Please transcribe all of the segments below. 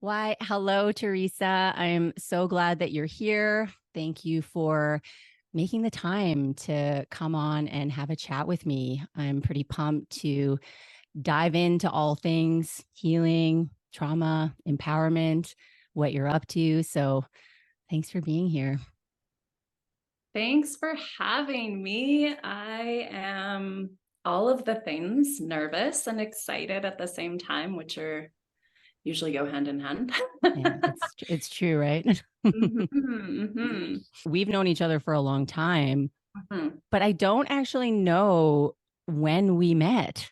Why, hello, Teresa. I'm so glad that you're here. Thank you for making the time to come on and have a chat with me. I'm pretty pumped to dive into all things healing, trauma, empowerment, what you're up to. So thanks for being here. Thanks for having me. I am all of the things, nervous and excited at the same time, which are usually go hand in hand. Yeah, it's true, right? We've known each other for a long time, but I don't actually know when we met.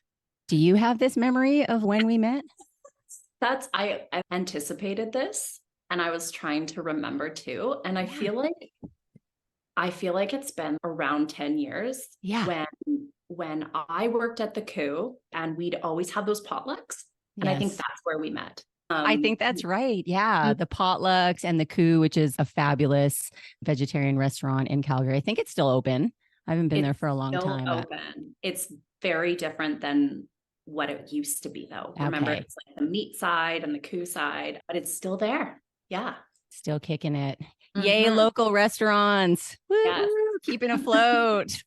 Do you have this memory of when we met? I anticipated this and I was trying to remember too. And I feel like it's been around 10 years when I worked at the coup and we'd always have those potlucks. And I think that's where we met. I think that's right. Yeah. The potlucks and the coup, which is a fabulous vegetarian restaurant in Calgary. I think it's still open. I haven't been there for a long time. Open. It's very different than what it used to be, though. Okay. Remember, it's like the meat side and the coup side, but it's still there. Yeah. Still kicking it. Yay, local restaurants. Yes. Keeping afloat.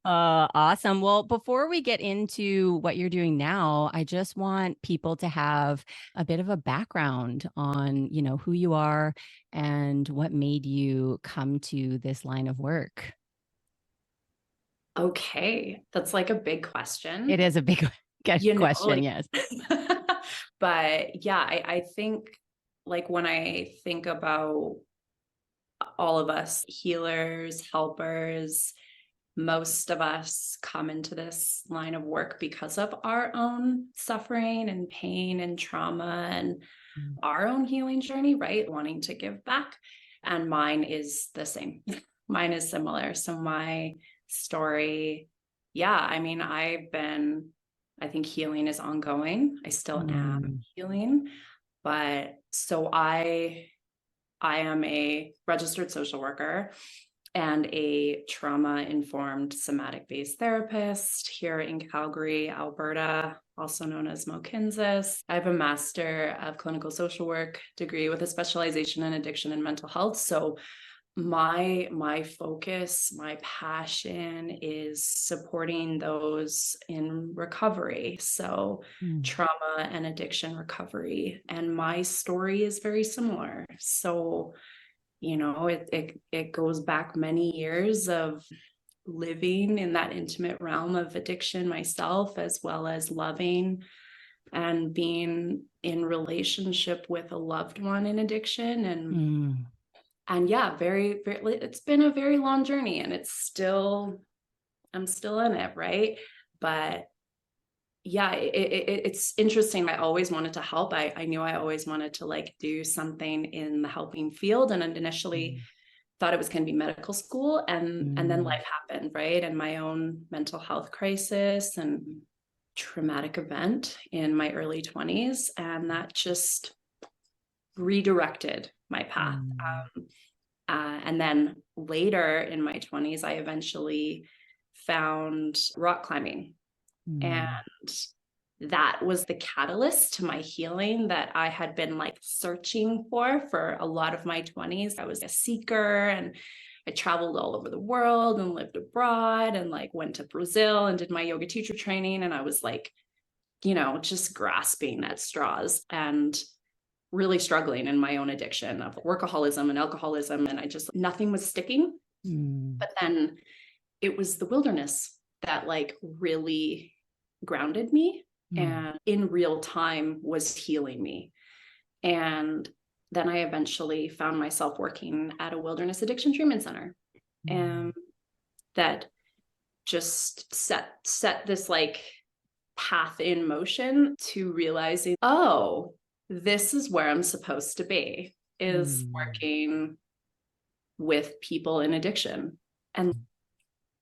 Awesome. Well, before we get into what you're doing now, I just want people to have a bit of a background on, who you are and what made you come to this line of work. Okay. That's like a big question. It is a big question, yes. But yeah, I think like when I think about all of us healers, helpers, most of us come into this line of work because of our own suffering and pain and trauma and our own healing journey, right? Wanting to give back. And mine is the same. Mine is similar. So my story, I mean, I think healing is ongoing. I still am healing. But so I am a registered social worker and a trauma-informed somatic-based therapist here in Calgary, Alberta, also known as Mokinsis. I have a Master of Clinical Social Work degree with a specialization in addiction and mental health. So my focus, my passion is supporting those in recovery. So trauma and addiction recovery. And my story is very similar. So it goes back many years of living in that intimate realm of addiction myself, as well as loving and being in relationship with a loved one in addiction. And very, very, it's been a very long journey and I'm still in it. Right. But it's interesting. I always wanted to help. I knew I always wanted to do something in the helping field. And initially thought it was going to be medical school. And then life happened, right? And my own mental health crisis and traumatic event in my early 20s. And that just redirected my path. And then later in my 20s, I eventually found rock climbing. And that was the catalyst to my healing that I had been searching for a lot of my 20s. I was a seeker and I traveled all over the world and lived abroad and went to Brazil and did my yoga teacher training. And I was just grasping at straws and really struggling in my own addiction of workaholism and alcoholism. And nothing was sticking. But then it was the wilderness that really grounded me and in real time was healing me. And then I eventually found myself working at a wilderness addiction treatment center. And that just set this path in motion to realizing, this is where I'm supposed to be, is working with people in addiction. And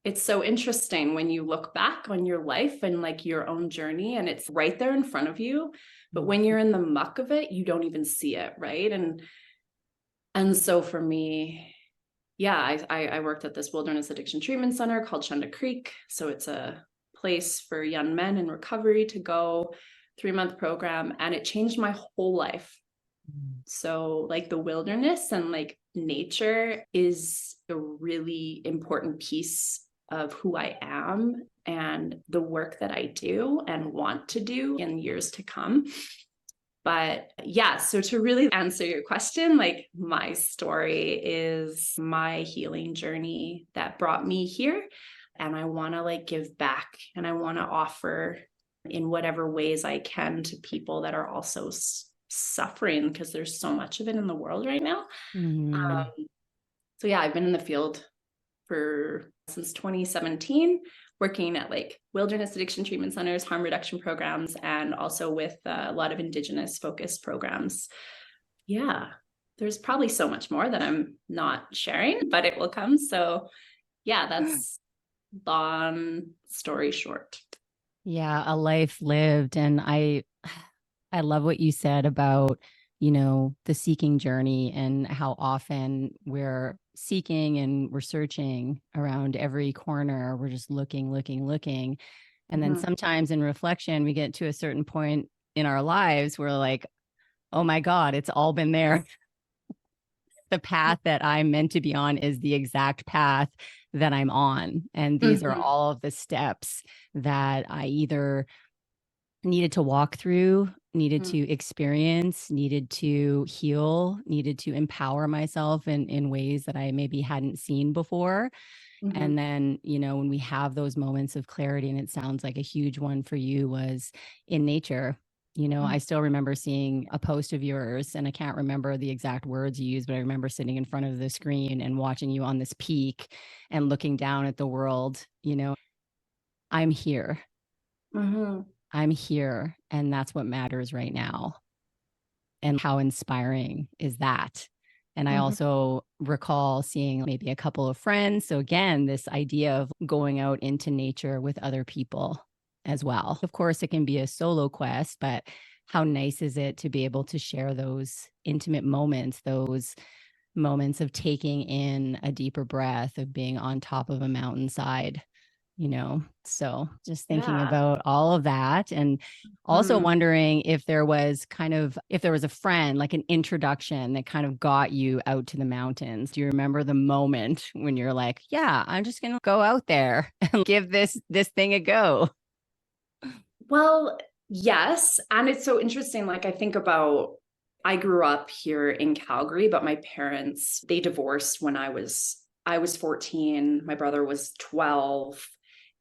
it's so interesting when you look back on your life and your own journey and it's right there in front of you. But when you're in the muck of it, you don't even see it. Right. And so for me, I worked at this wilderness addiction treatment center called Chunda Creek. So it's a place for young men in recovery to go 3-month program, and it changed my whole life. So like the wilderness and like nature is a really important piece of who I am and the work that I do and want to do in years to come. But yeah, so to really answer your question, like my story is my healing journey that brought me here. And I want to like give back, and I want to offer in whatever ways I can to people that are also suffering, because there's so much of it in the world right now. So yeah, I've been in the field since 2017, working at like wilderness addiction treatment centers, harm reduction programs, and also with a lot of Indigenous focused programs. Yeah, there's probably so much more that I'm not sharing, but it will come. So yeah, that's long story short. Yeah, a life lived. And I love what you said about, the seeking journey and how often we're seeking and we're searching around every corner. We're just looking. And then sometimes in reflection, we get to a certain point in our lives where like, oh my God, it's all been there. The path that I'm meant to be on is the exact path that I'm on. And these are all of the steps that I either needed to walk through, needed to experience, needed to heal, needed to empower myself in ways that I maybe hadn't seen before. And then, when we have those moments of clarity, and it sounds like a huge one for you was in nature. I still remember seeing a post of yours, and I can't remember the exact words you used, but I remember sitting in front of the screen and watching you on this peak and looking down at the world. I'm here. I'm here, and that's what matters right now. And how inspiring is that? And I also recall seeing maybe a couple of friends. So again, this idea of going out into nature with other people as well. Of course, it can be a solo quest, but how nice is it to be able to share those intimate moments, those moments of taking in a deeper breath, of being on top of a mountainside, so just thinking about all of that, and also wondering if there was a friend, like an introduction that kind of got you out to the mountains. Do you remember the moment when you're like, yeah, I'm just going to go out there and give this thing a go? Well, yes. And it's so interesting. Like I grew up here in Calgary, but my parents, they divorced when I was 14. My brother was 12.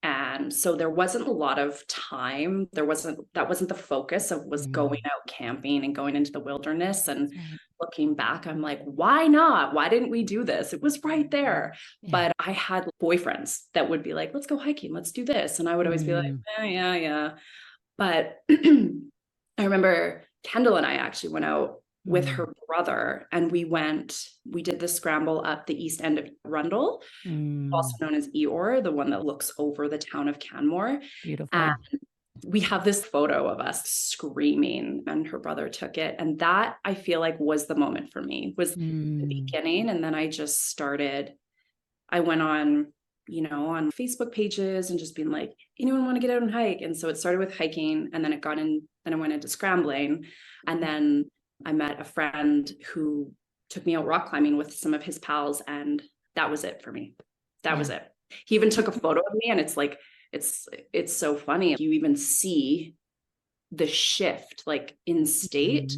And so there wasn't a lot of time. That wasn't the focus of was going out camping and going into the wilderness. And looking back, I'm like, why not? Why didn't we do this? It was right there. But I had boyfriends that would be like, let's go hiking, let's do this. And I would always be like, yeah. But I remember Kendall and I actually went out with her brother, and we did the scramble up the east end of Rundle, also known as Eeyore, the one that looks over the town of Canmore. Beautiful. And we have this photo of us screaming, and her brother took it. And that, I feel like, was the moment for me, was the beginning. And then I went on, on Facebook pages and just being like, anyone want to get out and hike? And so it started with hiking, and then then I went into scrambling. And then I met a friend who took me out rock climbing with some of his pals. And that was it for me. That was it. He even took a photo of me, and it's like, it's so funny. You even see the shift, like in state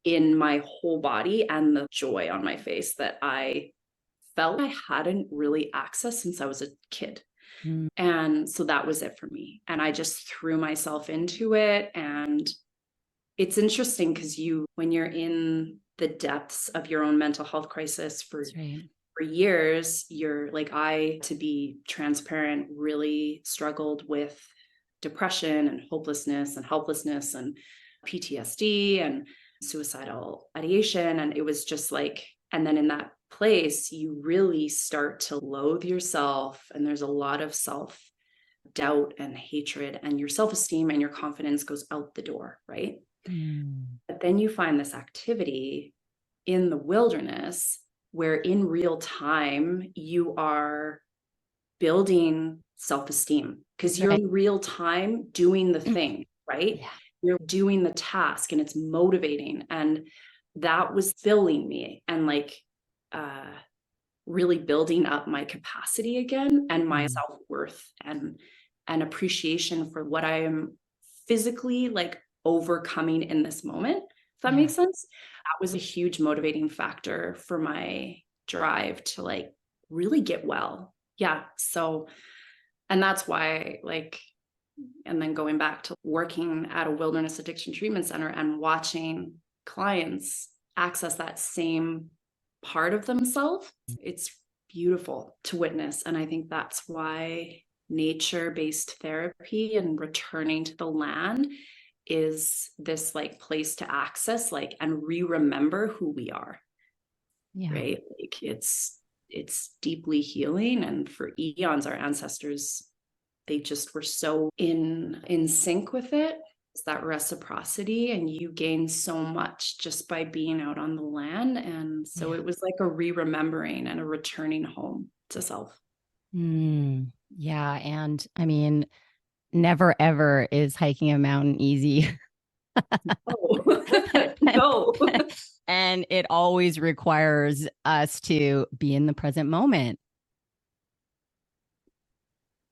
in my whole body, and the joy on my face that I felt I hadn't really accessed since I was a kid. And so that was it for me. And I just threw myself into it. And it's interesting because when you're in the depths of your own mental health crisis for years, you're like, to be transparent, really struggled with depression and hopelessness and helplessness and PTSD and suicidal ideation. And it was just like, and then in that place, you really start to loathe yourself. And there's a lot of self-doubt and hatred, and your self-esteem and your confidence goes out the door, right? But then you find this activity in the wilderness where in real time you are building self-esteem, because you're in real time doing the thing, right? you're doing the task and it's motivating. And that was filling me and like really building up my capacity again and my self-worth and appreciation for what I am physically like overcoming in this moment. If that makes sense. That was a huge motivating factor for my drive to like really get well. Yeah. So, and that's why like, and then going back to working at a wilderness addiction treatment center and watching clients access that same part of themselves, it's beautiful to witness. And I think that's why nature-based therapy and returning to the land is this like place to access like and remember who we are. Right? Like it's deeply healing. And for eons, our ancestors, they just were so in sync with it. It's that reciprocity, and you gain so much just by being out on the land. And so it was like a remembering and a returning home to self. Yeah. And I mean, never ever is hiking a mountain easy. No. And it always requires us to be in the present moment.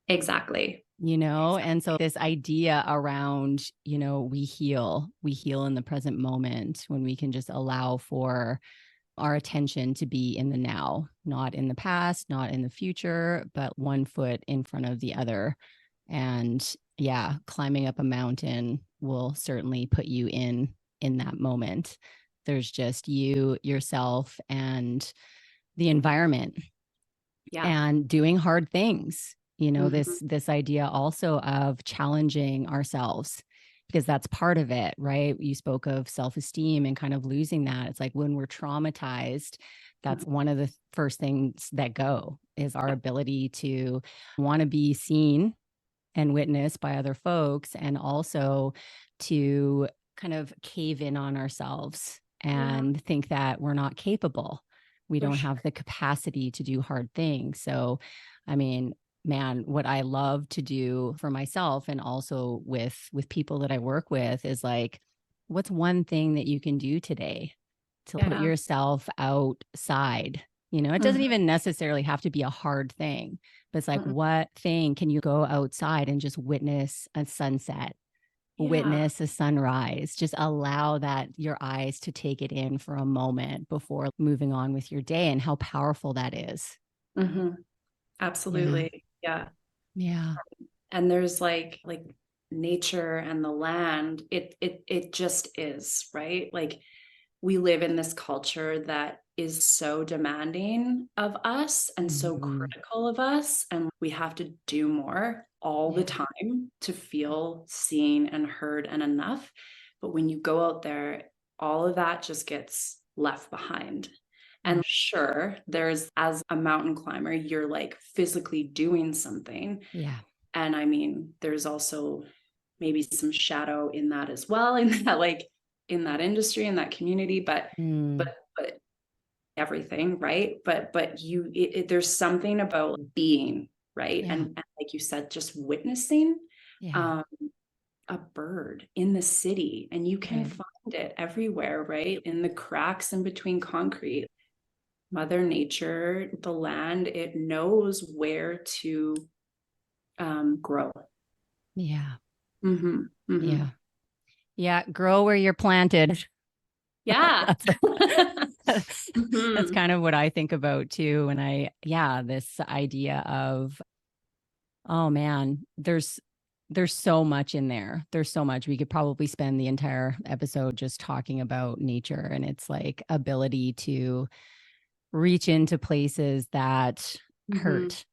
Exactly. And so this idea around, we heal in the present moment when we can just allow for our attention to be in the now, not in the past, not in the future, but one foot in front of the other. And climbing up a mountain will certainly put you in that moment. There's just you, yourself, and the environment, and doing hard things. This idea also of challenging ourselves, because that's part of it, right? You spoke of self-esteem and kind of losing that. It's like when we're traumatized, that's one of the first things that go is our ability to want to be seen and witnessed by other folks, and also to kind of cave in on ourselves and think that we're not capable. We don't have the capacity to do hard things. So, I mean, man, what I love to do for myself and also with people that I work with is like, what's one thing that you can do today to put yourself outside? It doesn't even necessarily have to be a hard thing, but it's like, what thing can you go outside and just witness a sunset, witness a sunrise, just allow that your eyes to take it in for a moment before moving on with your day, and how powerful that is. Absolutely. Yeah. And there's like nature and the land, it just is, right? Like we live in this culture that is so demanding of us and so critical of us, and we have to do more all the time to feel seen and heard and enough. But when you go out there, all of that just gets left behind. And sure, there's, as a mountain climber, you're like physically doing something. And I mean, there's also maybe some shadow in that as well, in that like in that industry, in that community, but everything, right? But there's something about being, right? And like you said, just witnessing a bird in the city, and you can find it everywhere, right? In the cracks in between concrete. Mother Nature, the land, it knows where to grow. Yeah. Grow where you're planted. That's kind of what I think about too. And this idea of, oh man, there's so much in there. There's so much. We could probably spend the entire episode just talking about nature and its like ability to reach into places that hurt.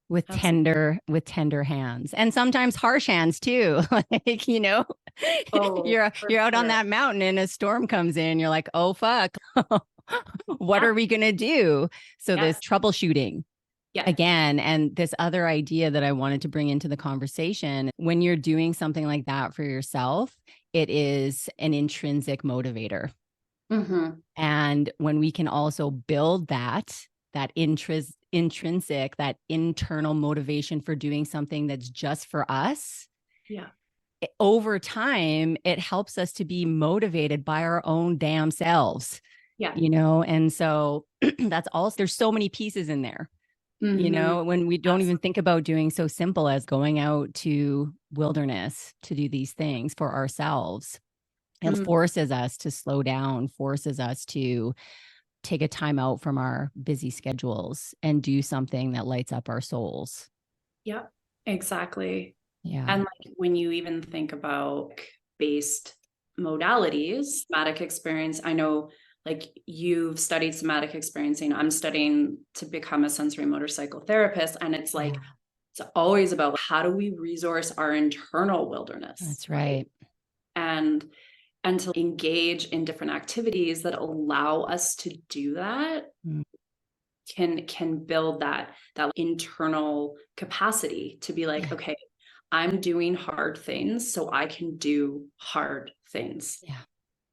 With Absolutely. tender hands, and sometimes harsh hands too. Like, you're out on that mountain and a storm comes in, you're like, oh fuck. What are we gonna do? So this troubleshooting again, and this other idea that I wanted to bring into the conversation, when you're doing something like that for yourself, it is an intrinsic motivator. And when we can also build that intrinsic, that internal motivation for doing something that's just for us, over time, it helps us to be motivated by our own damn selves. Yeah. And so that's also, there's so many pieces in there. When we don't even think about doing so simple as going out to wilderness to do these things for ourselves. It forces us to slow down, forces us to take a time out from our busy schedules and do something that lights up our souls. Yeah, exactly. Yeah. And like when you even think about based modalities, somatic experience, I know like you've studied somatic experiencing. I'm studying to become a sensory motor psychotherapist. And it's like, it's always about how do we resource our internal wilderness? That's right. And to engage in different activities that allow us to do that can build that internal capacity to be like, okay, I'm doing hard things so I can do hard things. Yeah.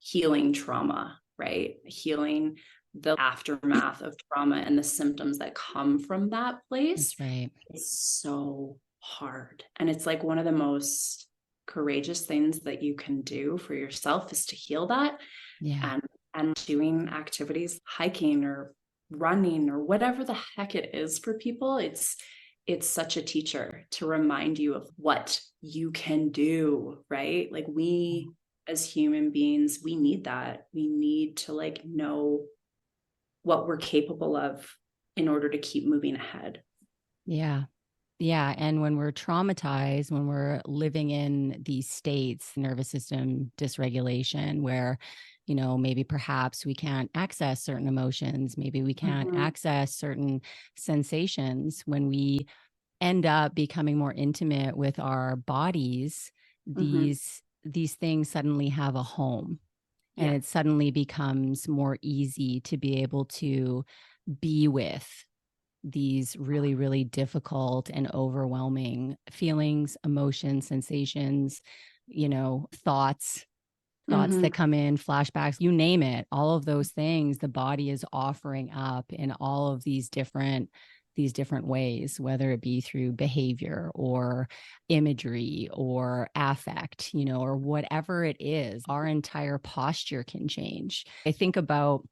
Healing trauma, right? Healing the aftermath of trauma and the symptoms that come from that place. That's right. It's so hard. And it's like one of the most courageous things that you can do for yourself is to heal that. Yeah. And doing activities, hiking or running or whatever the heck it is for people, it's such a teacher to remind you of what you can do, right? Like we as human beings, we need that. We need to like know what we're capable of in order to keep moving ahead. Yeah. Yeah. And when we're traumatized, when we're living in these states, nervous system dysregulation, where, maybe perhaps we can't access certain emotions, maybe we can't access certain sensations, when we end up becoming more intimate with our bodies, these things suddenly have a home. And it suddenly becomes more easy to be able to be with these really, really difficult and overwhelming feelings, emotions, sensations, thoughts that come in, flashbacks, you name it, all of those things, the body is offering up in all of these different ways, whether it be through behavior or imagery or affect, or whatever it is. Our entire posture can change. I think about,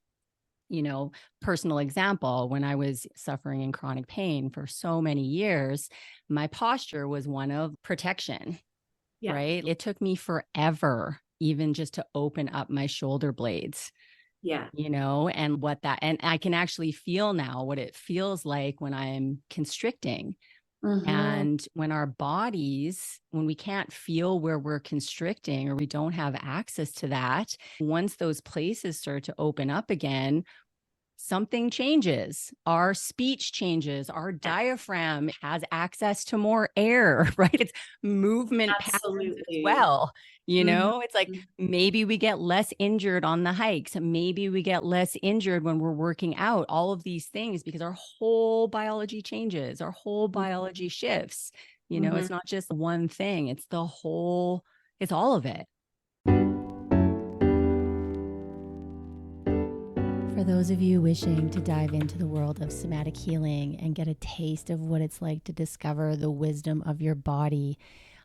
personal example, when I was suffering in chronic pain for so many years, my posture was one of protection, right? It took me forever, even just to open up my shoulder blades. And I can actually feel now what it feels like when I'm constricting. And when our bodies, when we can't feel where we're constricting or we don't have access to that, once those places start to open up again, something changes. Our speech changes. Our diaphragm has access to more air, right? It's movement patterns as well. It's like maybe we get less injured on the hikes. Maybe we get less injured when we're working out. All of these things, because our whole biology changes, our whole biology shifts. It's not just one thing, it's the whole, it's all of it. For those of you wishing to dive into the world of somatic healing and get a taste of what it's like to discover the wisdom of your body,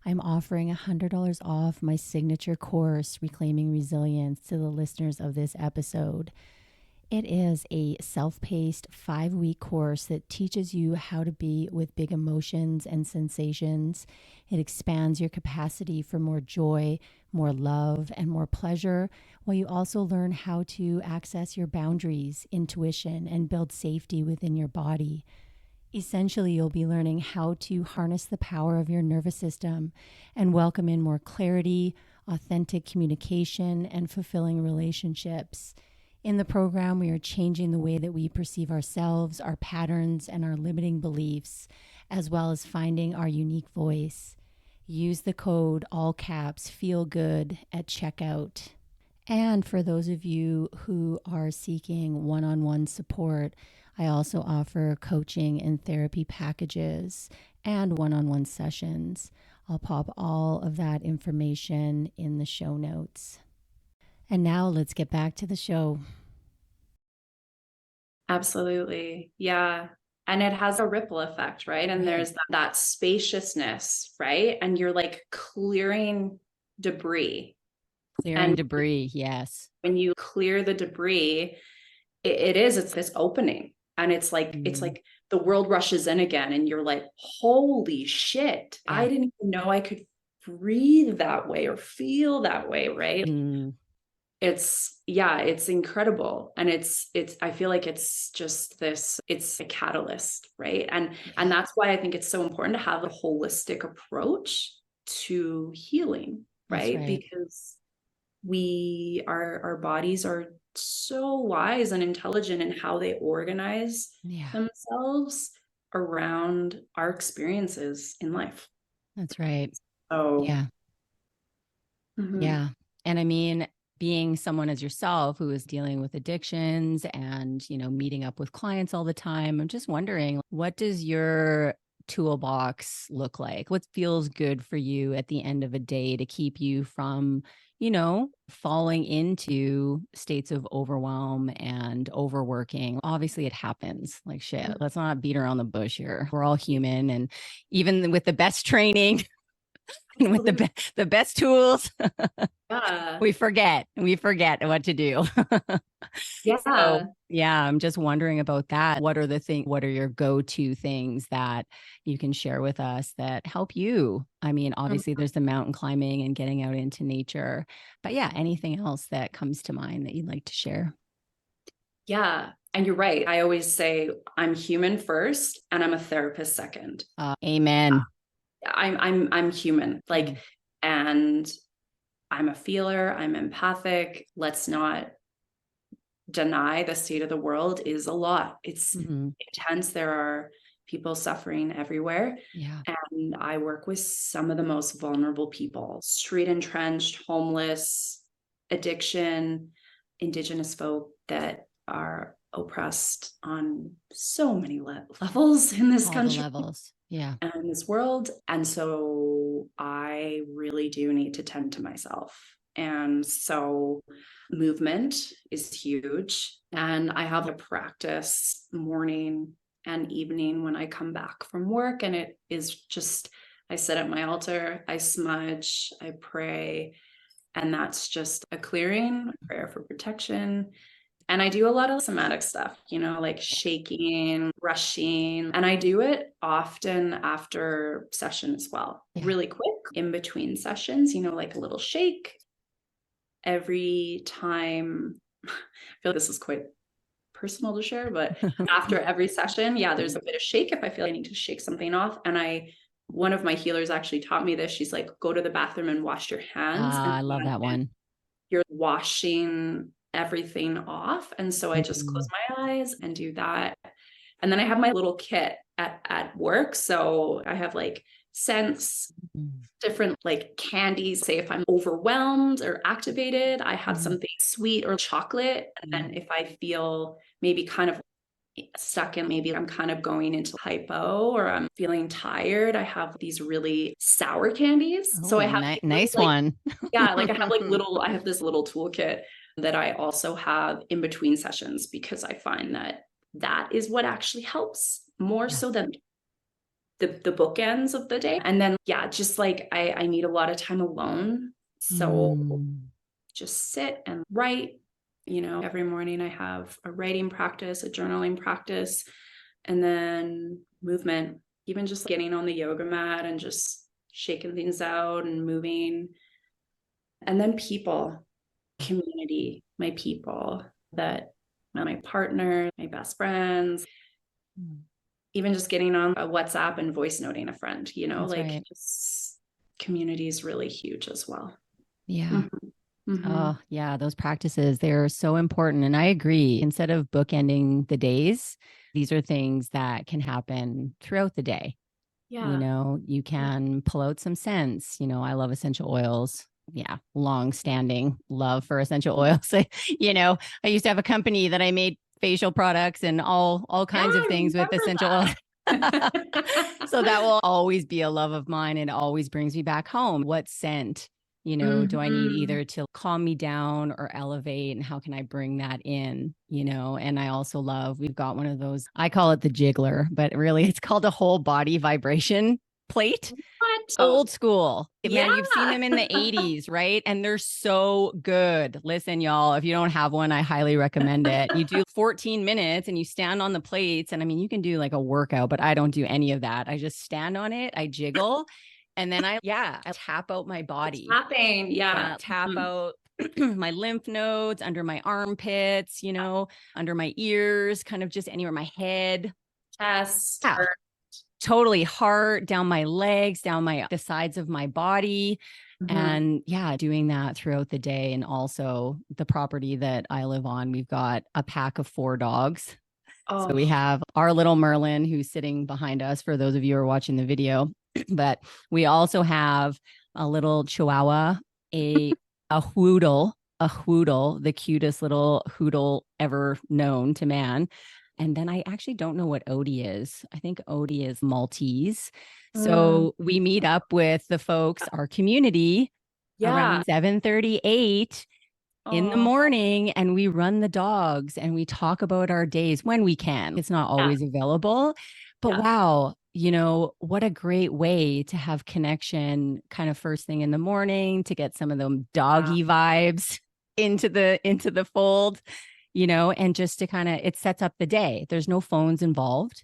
I'm offering $100 off my signature course, Reclaiming Resilience, to the listeners of this episode. It is a self-paced 5-week course that teaches you how to be with big emotions and sensations. It expands your capacity for more joy, more love, and more pleasure, while you also learn how to access your boundaries, intuition, and build safety within your body. Essentially, you'll be learning how to harness the power of your nervous system and welcome in more clarity, authentic communication, and fulfilling relationships. In the program, we are changing the way that we perceive ourselves, our patterns, and our limiting beliefs, as well as finding our unique voice. Use the code, all caps, feel good at checkout. And for those of you who are seeking one-on-one support, I also offer coaching and therapy packages and one-on-one sessions. I'll pop all of that information in the show notes. And now let's get back to the show. Absolutely. Yeah. and it has a ripple effect, right? And there's that spaciousness, right? And you're like clearing debris. Clearing debris, yes. When you clear the debris, it's this opening. And it's like the world rushes in again, and you're like, holy shit, I didn't even know I could breathe that way or feel that way, right? It's incredible. And it's I feel like it's just this, it's a catalyst, right? And that's why I think it's so important to have a holistic approach to healing, right? Because our bodies are so wise and intelligent in how they organize themselves around our experiences in life. That's right. So yeah. And I mean, being someone as yourself who is dealing with addictions and, you know, meeting up with clients all the time, I'm just wondering, what does your toolbox look like? What feels good for you at the end of a day to keep you from, you know, falling into states of overwhelm and overworking? Obviously, it happens. Like, shit, let's not beat around the bush here. We're all human. And even with the best training and with the best tools, we forget what to do. So, I'm just wondering about that. What are your go-to things that you can share with us that help you? I mean, obviously there's the mountain climbing and getting out into nature, but anything else that comes to mind that you'd like to share? Yeah. And you're right. I always say I'm human first and I'm a therapist second. Amen. I'm human, like, and I'm a feeler, I'm empathic. Let's not deny the state of the world is a lot. It's intense. There are people suffering everywhere. And I work with some of the most vulnerable people, street entrenched, homeless, addiction, Indigenous folk that are oppressed on so many levels in this country. And in this world. And so I really do need to tend to myself. And so movement is huge. And I have a practice morning and evening when I come back from work. And it is just, I sit at my altar, I smudge, I pray. And that's just a clearing, a prayer for protection. And I do a lot of somatic stuff, you know, like shaking, brushing. And I do it often after session as well, really quick in between sessions, you know, like a little shake every time. I feel like this is quite personal to share, but after every session, there's a bit of shake if I feel I need to shake something off. And one of my healers actually taught me this. She's like, go to the bathroom and wash your hands. And I love that one. You're washing everything off. And so I just close my eyes and do that. And then I have my little kit at work. So I have like scents, different like candies. Say if I'm overwhelmed or activated, I have something sweet or chocolate. And then if I feel maybe kind of stuck in, maybe I'm kind of going into hypo or I'm feeling tired, I have these really sour candies. So I have nice one. Like I have this little toolkit that I also have in between sessions, because I find that is what actually helps more so than the bookends of the day. And then, just like I need a lot of time alone. So just sit and write, you know, every morning I have a writing practice, a journaling practice, and then movement, even just getting on the yoga mat and just shaking things out and moving. And then people, community, my people, that my partner, my best friends, even just getting on a WhatsApp and voice noting a friend, you know, just community is really huge as well. Oh, those practices, they're so important. And I agree. Instead of bookending the days, these are things that can happen throughout the day. You know, you can pull out some scents. You know, I love essential oils. Long-standing love for essential oils. You know, I used to have a company that I made facial products and all kinds of things with essential oils. So that will always be a love of mine. It always brings me back home. What scent, Do I need Mhm. either to calm me down or elevate? And how can I bring that in? And I also love, we've got one of those, I call it the jiggler, but really it's called a whole body vibration plate. What? Oh, Old school. yeah. Man, you've seen them in the 80s, right? And they're so good. Listen, y'all, if you don't have one, I highly recommend it. You do 14 minutes and you stand on the plates. And I mean, you can do like a workout, but I don't do any of that. I just stand on it, I jiggle, and then I tap out my body. Tapping. Yeah. Tap Mhm. out my lymph nodes under my armpits, under my ears, kind of just anywhere, my head. Chest. Yeah, totally, heart, down my legs, down the sides of my body. Mhm. And doing that throughout the day. And also the property that I live on, we've got a pack of 4 dogs. So we Oh. have our little Merlin who's sitting behind us for those of you who are watching the video. But we also have a little Chihuahua, a hoodle, the cutest little hoodle ever known to man. And then I actually don't know what Odie is. I think Odie is Maltese. Mm. So we meet up with the folks, our community, Yeah. around 7:38 in the Oh. morning, and we run the dogs and we talk about our days when we can. It's not Yeah. always available, but Yeah. wow, what a great way to have connection kind of first thing in the morning to get some of them doggy vibes into the fold, and just to kind of, it sets up the day. There's no phones involved.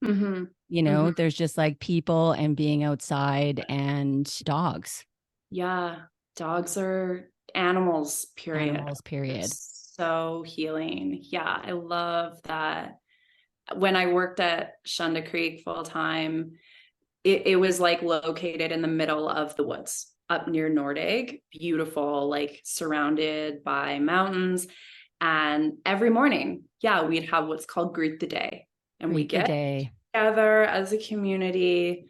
Mm-hmm. Mm-hmm. There's just like people and being outside and dogs. Yeah. Dogs are animals, period. Animals, They're period. so healing. Yeah. I love that. When I worked at Shunda Creek full time, it was like located in the middle of the woods up near Nordegg, beautiful, like surrounded by mountains. And every morning, we'd have what's called Greet the Day. And we Greet the get day. together as a community,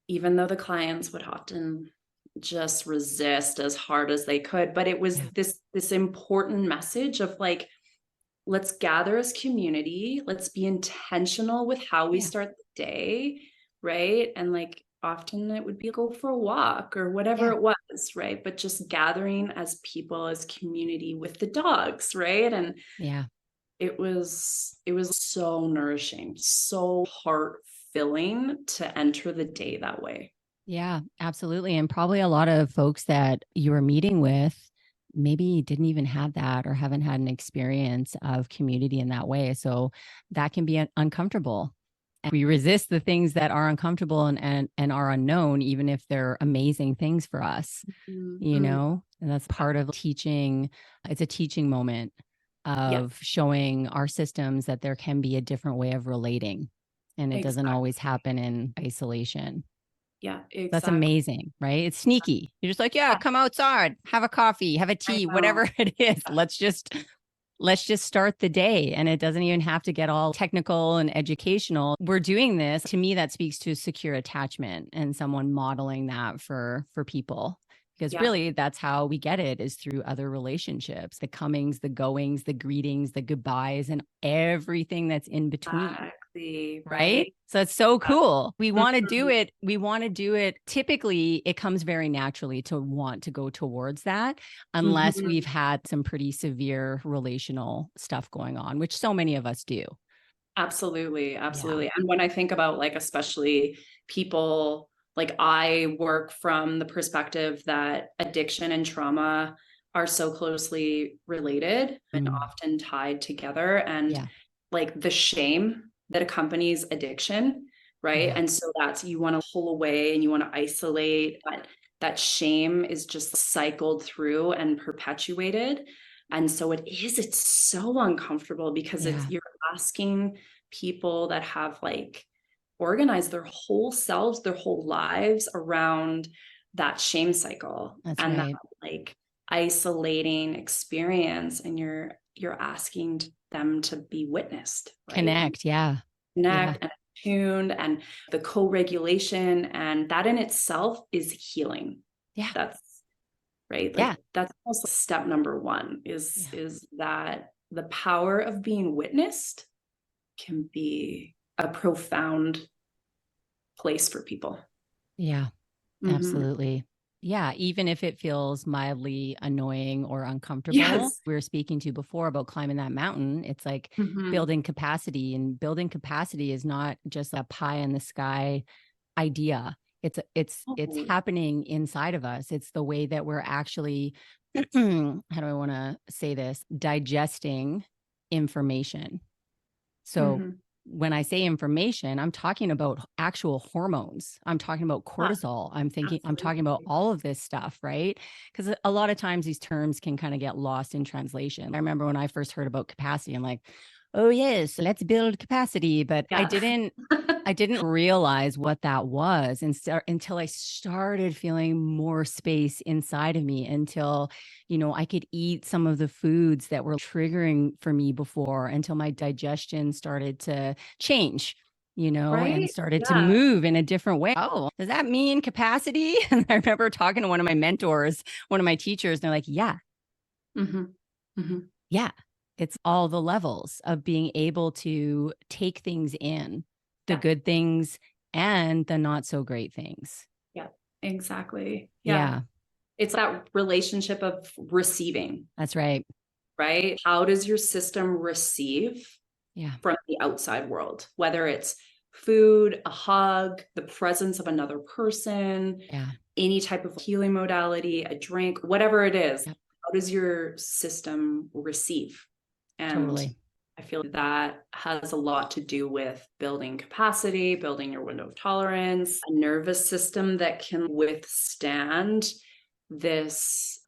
even though the clients would often just resist as hard as they could. But it was Yeah. this important message of like, let's gather as community, let's be intentional with how we start the day, right? And like often it would be go for a walk or whatever Yeah. it was, right? But just gathering as people, as community with the dogs, right? And Yeah. it was so nourishing, so heart filling to enter the day that way. Yeah, absolutely. And probably a lot of folks that you were meeting with maybe didn't even have that or haven't had an experience of community in that way. So that can be uncomfortable. And we resist the things that are uncomfortable and are unknown, even if they're amazing things for us, Mm-hmm. and that's part of teaching. It's a teaching moment Yeah, of showing our systems that there can be a different way of relating. And it doesn't exactly. always happen in isolation. Yeah, That's exactly. amazing, right? It's sneaky. You're just like, yeah, Yeah, come outside, have a coffee, have a I tea, know. whatever it is. Let's just start the day. And it doesn't even have to get all technical and educational. We're doing this. To me, that speaks to secure attachment and someone modeling that for people. Because Yeah. really that's how we get it, is through other relationships, the comings, the goings, the greetings, the goodbyes, and everything that's in between. Exactly, Right? right? So it's so Yeah. cool. We want to do Mhm. it. We want to do it. Typically, it comes very naturally to want to go towards that, unless Mhm. we've had some pretty severe relational stuff going on, which so many of us do. Absolutely, Yeah. absolutely. And when I think about like especially people, like I work from the perspective that addiction and trauma are so closely related and Mm. often tied together, and Yeah. like the shame that accompanies addiction, right? Yeah. And so that's, you want to pull away and you want to isolate, but that shame is just cycled through and perpetuated. And so it's so uncomfortable because Yeah. you're asking people that have like organized their whole selves, their whole lives around that shame cycle That's and that right. like isolating experience, and you're asking them to be witnessed, right? And Connect. Yeah. Yeah. connect and tuned, and the co-regulation, and that in itself is healing. Yeah. That's right. Yeah. Like that's also step number one, is Yeah. is that the power of being witnessed can be a profound place for people. Yeah. Mm-hmm. Absolutely. Yeah, even if it feels mildly annoying or uncomfortable. Yes. We were speaking to before about climbing that mountain. It's like Mhm. building capacity, and building capacity is not just a pie in the sky idea. It's Oh, happening inside of us. It's the way that we're actually how do I want to say this? Digesting information. So mhm. when I say information, I'm talking about actual hormones. I'm talking about Yeah, cortisol. I'm talking about absolutely. all of this stuff, right? Because a lot of times these terms can kind of get lost in translation. I remember when I first heard about capacity, I'm like, oh yes, let's build capacity. But I Yeah. didn't I didn't realize what that was until I started feeling more space inside of me, until, I could eat some of the foods that were triggering for me before, until my digestion started to change, and Right? started to Yeah. move in a different way. Oh, does that mean capacity? And I remember talking to one of my mentors, one of my teachers, and they're like, yeah, Mhm. Mhm. yeah, it's all the levels of being able to take things in, the Yeah. good things and the not so great things. Yeah. Exactly. Yeah. Yeah, It's that relationship of receiving, that's right. right? How does your system receive Yeah, from the outside world, whether it's food, a hug, the presence of another person, yeah, any type of healing modality, a drink, whatever it is, yep, how does your system receive? And totally. I feel that has a lot to do with building capacity, building your window of tolerance, a nervous system that can withstand this.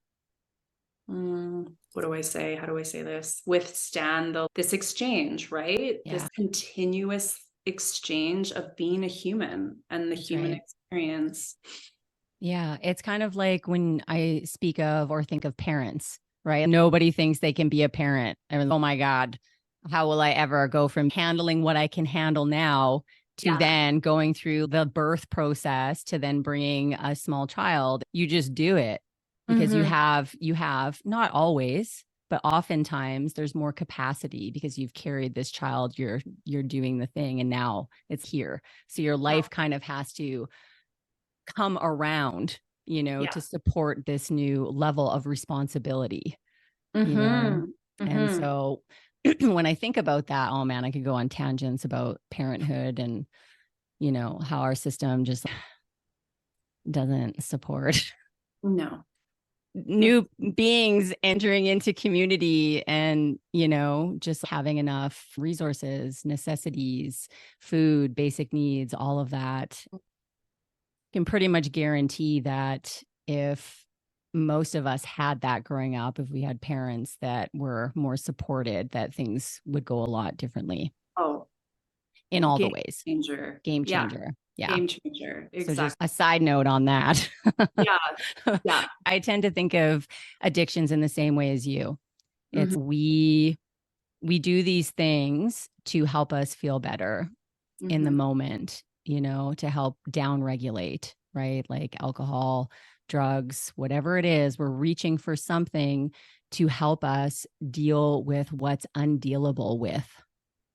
What do I say? How do I say this? Withstand this exchange, right? Yeah, This continuous exchange of being a human and the that's human right. experience. Yeah, it's kind of like when I speak of or think of parents, right? Nobody thinks they can be a parent. And oh my God, how will I ever go from handling what I can handle now to Yeah. then going through the birth process to then bringing a small child? You just do it because you Hmm. have not always, but oftentimes there's more capacity because you've carried this child, you're doing the thing and now it's here. So your Yeah. life kind of has to come around, Yeah. to support this new level of responsibility, you know? Hmm. And Hmm. so when I think about that, oh man, I could go on tangents about parenthood and, how our system just doesn't support No. No. new beings entering into community and, just having enough resources, necessities, food, basic needs, all of that can pretty much guarantee that if most of us had that growing up, if we had parents that were more supported, that things would go a lot differently Oh, in all the game ways. changer. Game Yeah. changer. Yeah. Game changer. So just Exactly. a side note on that. Yeah. Yeah. I tend to think of addictions in the same way as you. Hmm. It's we do these things to help us feel better in the Hmm. moment, to help down regulate, right? Like alcohol, drugs, whatever it is, we're reaching for something to help us deal with what's undealable with.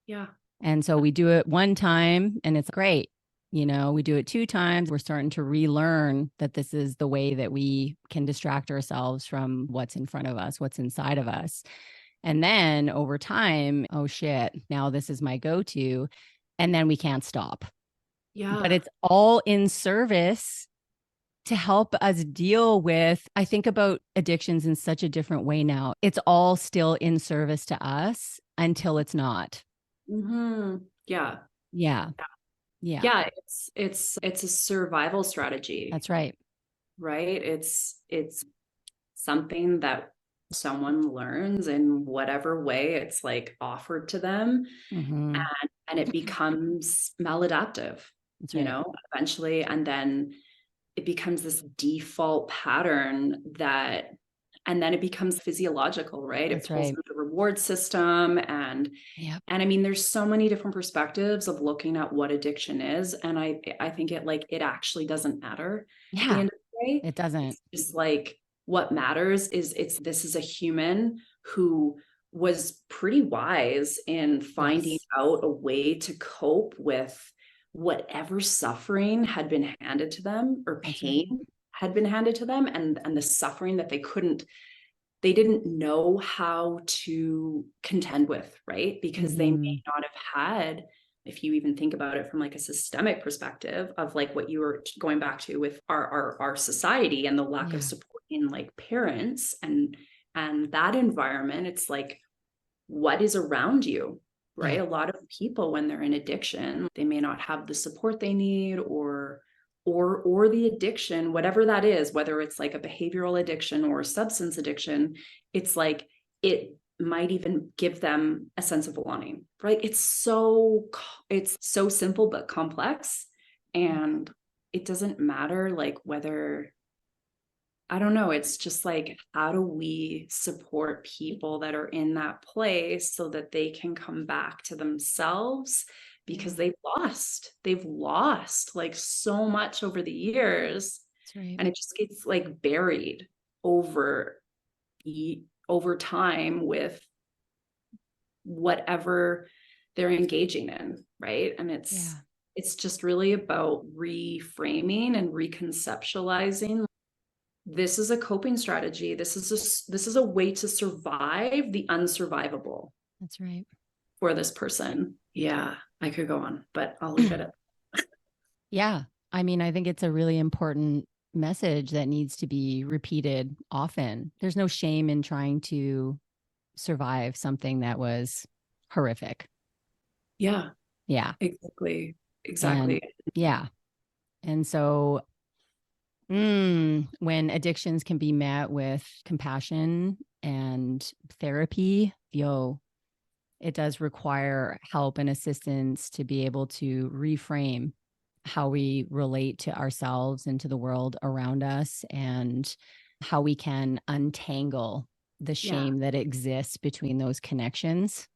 Yeah. And so we do it one time and it's great. We do it two times. We're starting to relearn that this is the way that we can distract ourselves from what's in front of us, what's inside of us. And then over time, oh shit, now this is my go to. And then we can't stop. But Yeah. it's all in service to help us deal with. I think about addictions in such a different way now. It's all still in service to us until it's not. Hmm. Yeah. Yeah. Yeah. Yeah. It's a survival strategy, That's right. right? It's something that someone learns in whatever way it's like offered to them, Mm-hmm. and it becomes maladaptive, That's right. eventually, and then it becomes this default pattern that, and then it becomes physiological, right? It That's pulls right. into the reward system, Yep. and I mean, there's so many different perspectives of looking at what addiction is. And I think it actually doesn't matter at the Yeah. end of the day. It doesn't. It's just like what matters is this is a human who was pretty wise in finding Yes. out a way to cope with whatever suffering had been handed to them or That's right. pain had been handed to them, and the suffering that they didn't know how to contend with, right? Because they may not have had, if you even think about it from like a systemic perspective of like what you were going back to with our society and the lack of support in like parents and that environment, it's like, what is around you, right? A lot of people, when they're in addiction, they may not have the support they need, or the addiction, whatever that is, whether it's like a behavioral addiction or a substance addiction, it's like, it might even give them a sense of belonging, right? It's so simple but complex, and it doesn't matter like whether, I don't know, it's just like, how do we support people that are in that place so that they can come back to themselves? Because they've lost like so much over the years. That's right. And it just gets like buried over time with whatever they're engaging in, right? And it's just really about reframing and reconceptualizing. This is a coping strategy. This is a way to survive the unsurvivable. That's right. For this person. Yeah, I could go on, but I'll leave it at that. Yeah. I mean, I think it's a really important message that needs to be repeated often. There's no shame in trying to survive something that was horrific. Yeah. Yeah. Exactly. And, yeah. And so when addictions can be met with compassion and therapy, it does require help and assistance to be able to reframe how we relate to ourselves and to the world around us, and how we can untangle the shame that exists between those connections.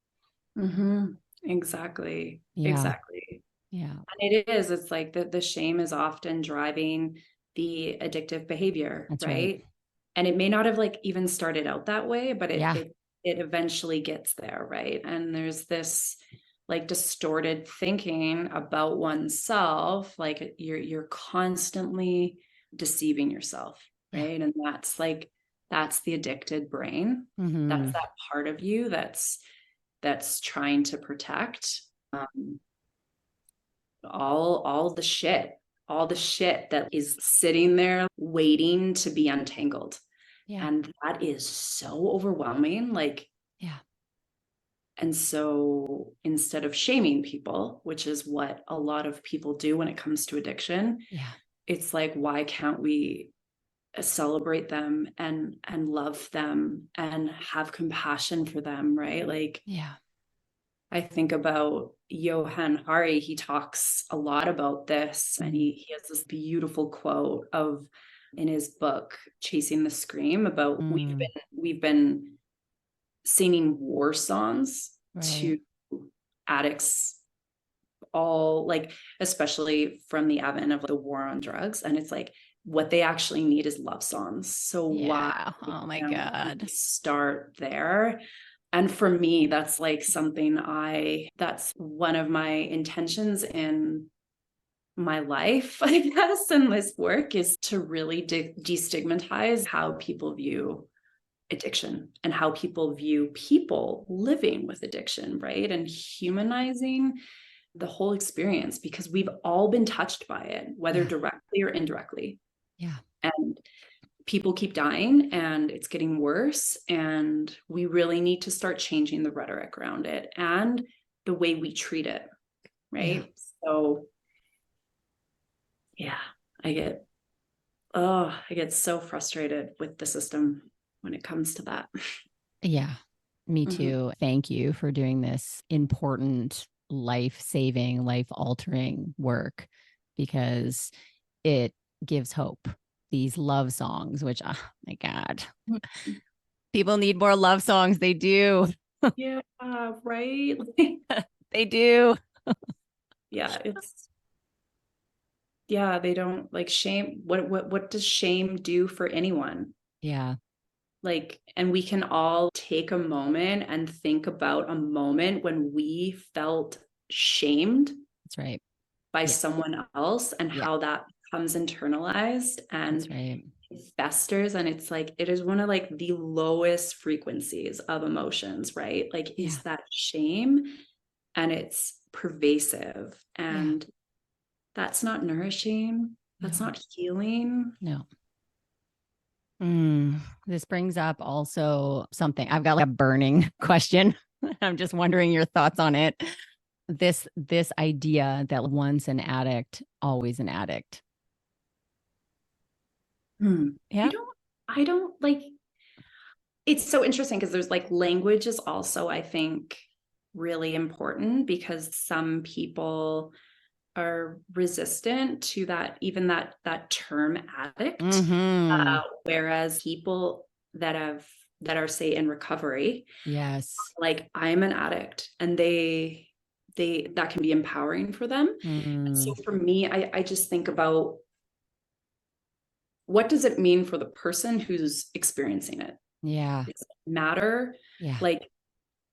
Exactly. Yeah. Exactly. Yeah. And it's like the shame is often driving the addictive behavior. That's right? And it may not have like even started out that way, but it eventually gets there. Right. And there's this like distorted thinking about oneself, like you're constantly deceiving yourself. Right. And that's the addicted brain. That's that part of you that's trying to protect all the shit that is sitting there waiting to be untangled. And that is so overwhelming. Like, and so instead of shaming people, which is what a lot of people do when it comes to addiction, it's like, why can't we celebrate them and love them and have compassion for them, right? Like, I think about Johann Hari. He talks a lot about this, and he has this beautiful quote in his book Chasing the Scream about we've been singing war songs to addicts, all like, especially from the advent of the war on drugs, and it's like, what they actually need is love songs. So why? Oh my God. Start there. And for me, that's like something that's one of my intentions in my life, I guess, in this work, is to really destigmatize how people view addiction and how people view people living with addiction, right? And humanizing the whole experience, because we've all been touched by it, whether directly or indirectly. And people keep dying, and it's getting worse, and we really need to start changing the rhetoric around it and the way we treat it, right? So I get so frustrated with the system when it comes to that. Me too. Thank you for doing this important, life-saving, life-altering work, because it gives hope. These love songs, which, oh my God, people need more love songs. They do. Yeah, right. They do. They don't like shame. What does shame do for anyone? Like, and we can all take a moment and think about a moment when we felt shamed. That's right. By someone else, and how that becomes internalized and right. it festers, and it's like it is one of like the lowest frequencies of emotions, right? Like is that shame, and it's pervasive, and that's not nourishing. That's not healing. No. This brings up also something. I've got like a burning question. I'm just wondering your thoughts on it. This idea that once an addict, always an addict. Yeah. I don't like, it's so interesting because there's like language is also, I think, really important because some people are resistant to that, even that term addict. Whereas people that are say in recovery, yes, like I'm an addict, and they that can be empowering for them. So for me, I just think about what does it mean for the person who's experiencing it? Yeah. Does it matter? Yeah. Like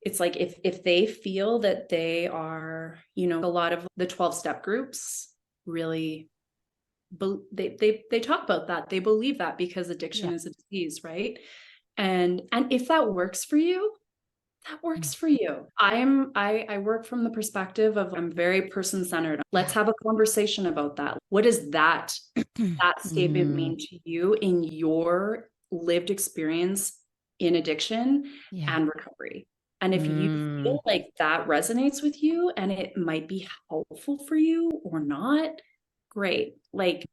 it's like if they feel that they are, a lot of the 12-step groups really they talk about that. They believe that because addiction is a disease, right? And if that works for you, that works for you. I work from the perspective of I'm very person-centered. Let's have a conversation about that. What does that statement mean to you in your lived experience in addiction and recovery? And if you feel like that resonates with you and it might be helpful for you or not, great. Like,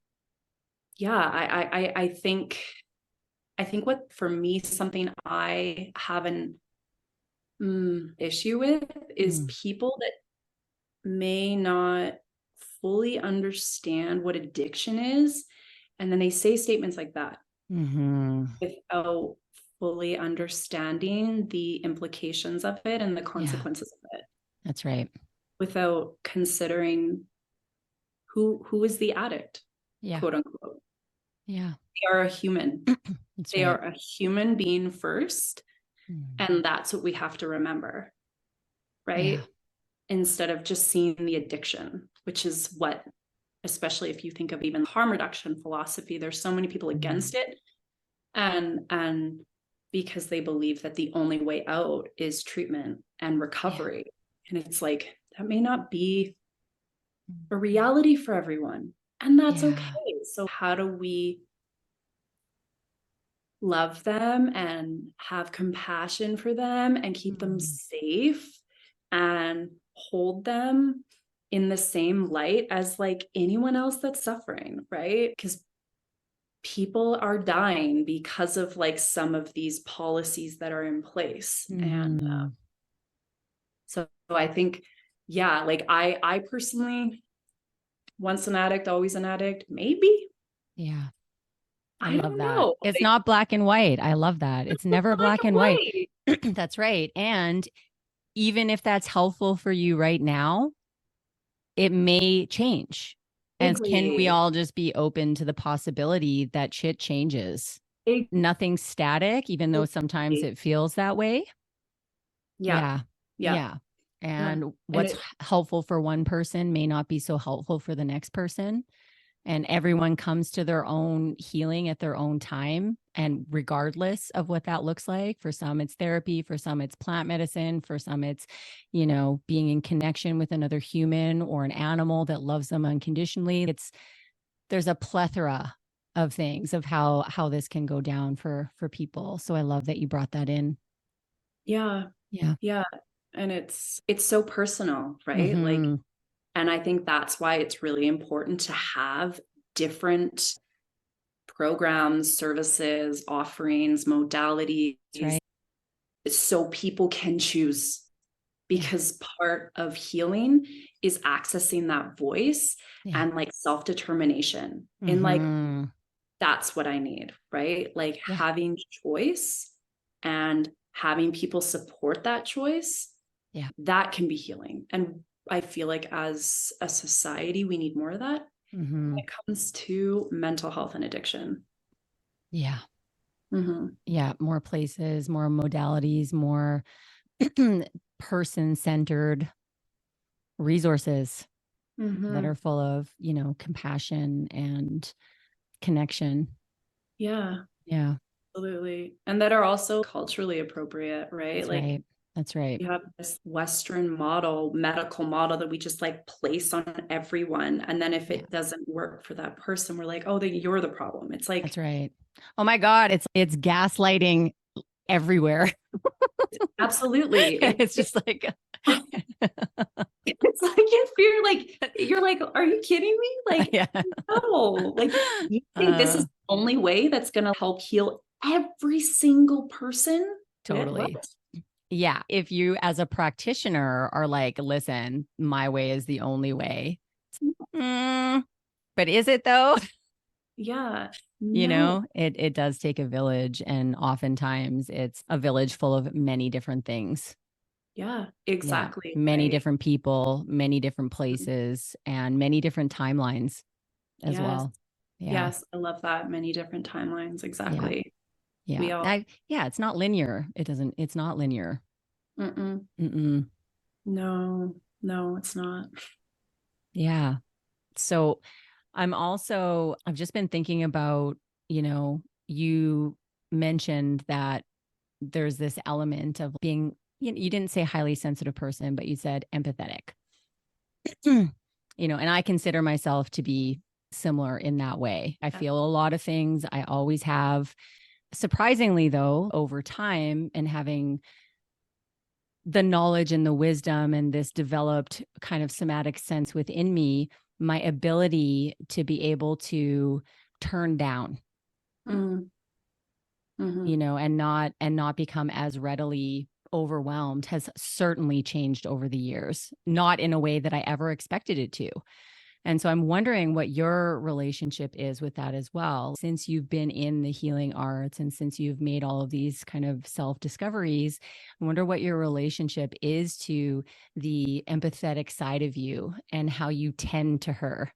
yeah, I think what for me, something I have an issue with is people that may not fully understand what addiction is, and then they say statements like that without fully understanding the implications of it and the consequences of it. That's right. Without considering who is the addict, quote unquote. Yeah. They are a human. They are a human being first. And that's what we have to remember, right? Instead of just seeing the addiction, which is what, especially if you think of even harm reduction philosophy, there's so many people against it. And because they believe that the only way out is treatment and recovery. And it's like, that may not be a reality for everyone. And that's okay. So how do we love them and have compassion for them and keep them safe and hold them in the same light as like anyone else that's suffering, right? Because people are dying because of like some of these policies that are in place. And so I think, yeah, like I personally, once an addict, always an addict, maybe. Yeah. I don't love that. know. It's not black and white. I love that. It's never black and white. That's right. And even if that's helpful for you right now, it may change. And can we all just be open to the possibility that shit changes? Nothing's static, even though sometimes it feels that way. Yeah. And what's helpful for one person may not be so helpful for the next person. And everyone comes to their own healing at their own time. And regardless of what that looks like, for some it's therapy, for some it's plant medicine, for some it's, being in connection with another human or an animal that loves them unconditionally. There's a plethora of things of how this can go down for people. So I love that you brought that in. Yeah. And it's so personal, right? Like, and I think that's why it's really important to have different programs, services, offerings, modalities, so people can choose. Because part of healing is accessing that voice and like self-determination. And like, that's what I need, right? Like having choice and having people support that choice. That can be healing. And I feel like as a society, we need more of that when it comes to mental health and addiction. Yeah. Yeah. More places, more modalities, more person-centered resources. that are full of, compassion and connection. Yeah. Yeah. Absolutely. And that are also culturally appropriate, right? That's like right. That's right. you have this Western model, medical model that we just like place on everyone. And then if it doesn't work for that person, we're like, oh, then you're the problem. It's like, that's right. Oh my God. It's gaslighting everywhere. absolutely. It's just like, it's like if you're like, are you kidding me? Like, yeah. no, like you think this is the only way that's going to help heal every single person? Totally. What? Yeah. If you as a practitioner are like, listen, my way is the only way. But is it though? Yeah. No. It does take a village, and oftentimes it's a village full of many different things. Yeah, exactly. Yeah. Many right? different people, many different places, and many different timelines as Yes. well. Yeah. Yes. I love that. Many different timelines. Exactly. Yeah. We all, It's not linear. It's not linear. no, it's not. Yeah. So I've just been thinking about, you mentioned that there's this element of being, you didn't say highly sensitive person, but you said empathetic, and I consider myself to be similar in that way. I feel a lot of things. I always have. Surprisingly, though, over time and having the knowledge and the wisdom and this developed kind of somatic sense within me, my ability to be able to turn down, and not become as readily overwhelmed has certainly changed over the years, not in a way that I ever expected it to. And so I'm wondering what your relationship is with that as well. Since you've been in the healing arts and since you've made all of these kind of self-discoveries, I wonder what your relationship is to the empathetic side of you and how you tend to her.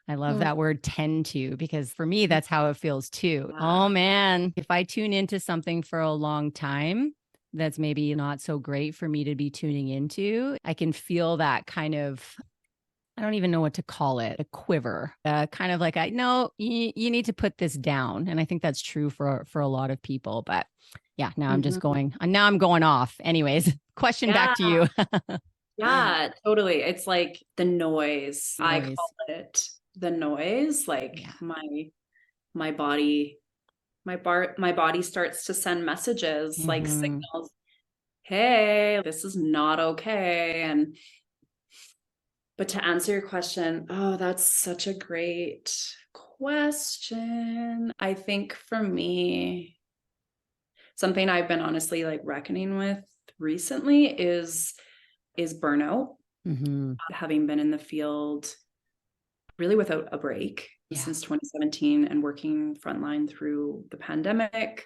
I love that word tend to, because for me, that's how it feels too. Oh man, if I tune into something for a long time, that's maybe not so great for me to be tuning into, I can feel that kind of, I don't even know what to call it, a quiver, kind of like, no, you need to put this down. And I think that's true for a lot of people. But yeah, now I'm going off. Anyways, question back to you. Yeah, totally. It's like the noise. I call it the noise. Like my body, my body starts to send messages, like signals. Hey, this is not okay. But to answer your question, oh, that's such a great question. I think for me, something I've been honestly like reckoning with recently is burnout. Having been in the field really without a break since 2017 and working frontline through the pandemic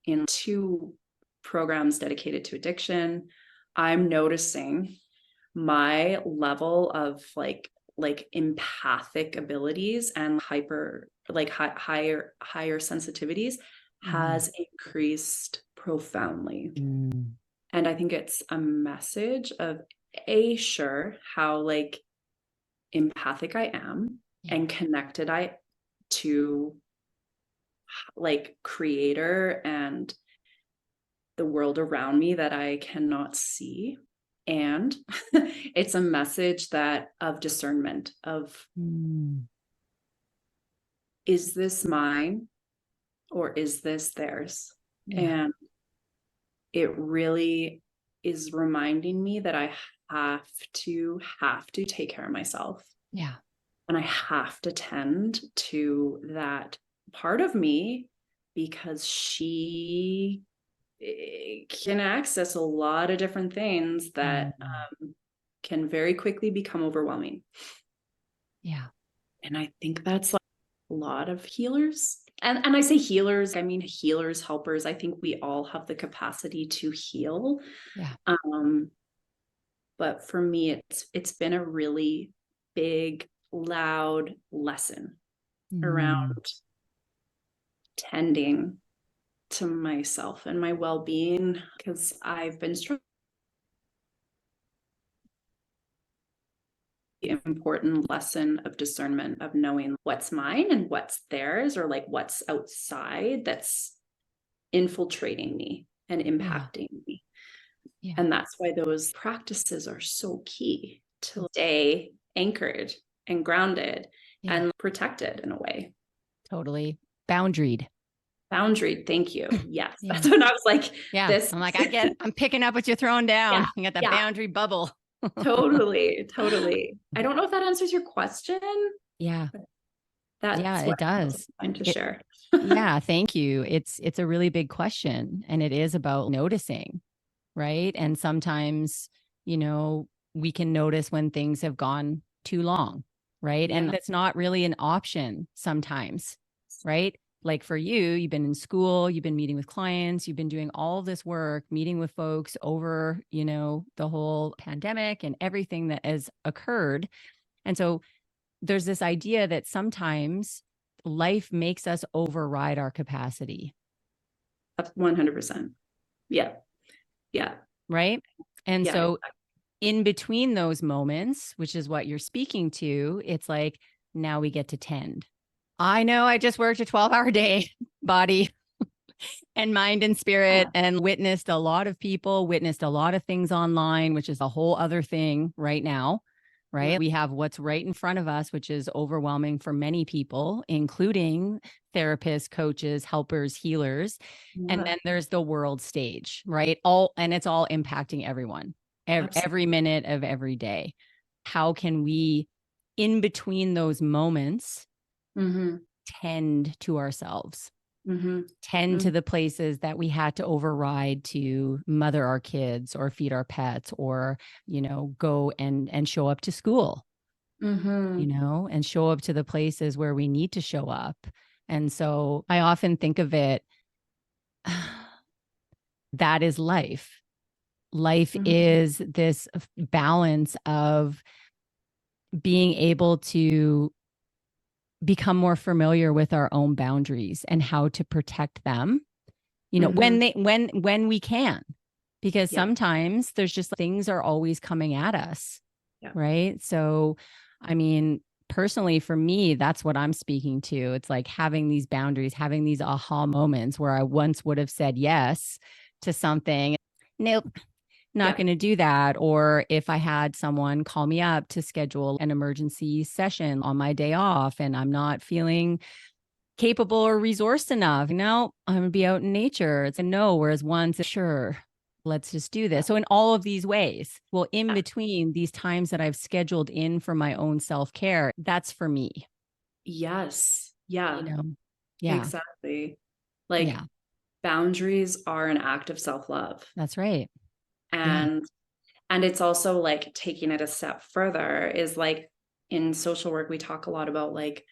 in 2 programs dedicated to addiction, I'm noticing my level of like empathic abilities and higher sensitivities has increased profoundly. And I think it's a message of sure, how like empathic I am and connected I to like creator and the world around me that I cannot see. And it's a message that of discernment of is this mine or is this theirs? And it really is reminding me that I have to take care of myself. Yeah. And I have to tend to that part of me because she can access a lot of different things that can very quickly become overwhelming. Yeah. And I think that's like a lot of healers. And I say healers, I mean healers, helpers. I think we all have the capacity to heal. Yeah. But for me, it's been a really big, loud lesson around tending to myself and my well-being, because I've been struggling important lesson of discernment, of knowing what's mine and what's theirs, or like what's outside that's infiltrating me and impacting me. Yeah. And that's why those practices are so key to stay anchored and grounded and protected in a way. Totally. Boundaried. Boundary. Thank you. Yes. That's when I was like, this. I'm like, I'm picking up what you're throwing down. You got that boundary bubble. Totally. I don't know if that answers your question. Yeah. That's it does. I'm trying to share. Yeah. Thank you. It's a really big question, and it is about noticing, right? And sometimes, we can notice when things have gone too long, right? And that's not really an option sometimes, right? Like for you, you've been in school, you've been meeting with clients, you've been doing all this work, meeting with folks over, the whole pandemic and everything that has occurred. And so there's this idea that sometimes life makes us override our capacity. 100%. Yeah. Right. And so in between those moments, which is what you're speaking to, it's like, now we get to tend. I know I just worked a 12-hour day, body and mind and spirit, and witnessed a lot of people, witnessed a lot of things online, which is a whole other thing right now, right? Yeah. We have what's right in front of us, which is overwhelming for many people, including therapists, coaches, helpers, healers. Yeah. And then there's the world stage, right? And it's all impacting everyone, every minute of every day. How can we, in between those moments, tend to ourselves, tend to the places that we had to override to mother our kids or feed our pets, or, go and show up to school, and show up to the places where we need to show up. And so I often think of it, that is life. Life is this balance of being able to become more familiar with our own boundaries and how to protect them, when we can, because sometimes there's just things are always coming at us. Right. So, I mean, personally for me, that's what I'm speaking to. It's like having these boundaries, having these aha moments where I once would have said yes to something. Nope. Not going to do that. Or if I had someone call me up to schedule an emergency session on my day off and I'm not feeling capable or resourced enough, no, I'm going to be out in nature. It's a no. Whereas once, sure, let's just do this. So in all of these ways, well, in between these times that I've scheduled in for my own self-care, that's for me. Yes. Yeah. Yeah. Exactly. Boundaries are an act of self-love. That's right. And it's also like taking it a step further is like in social work, we talk a lot about like,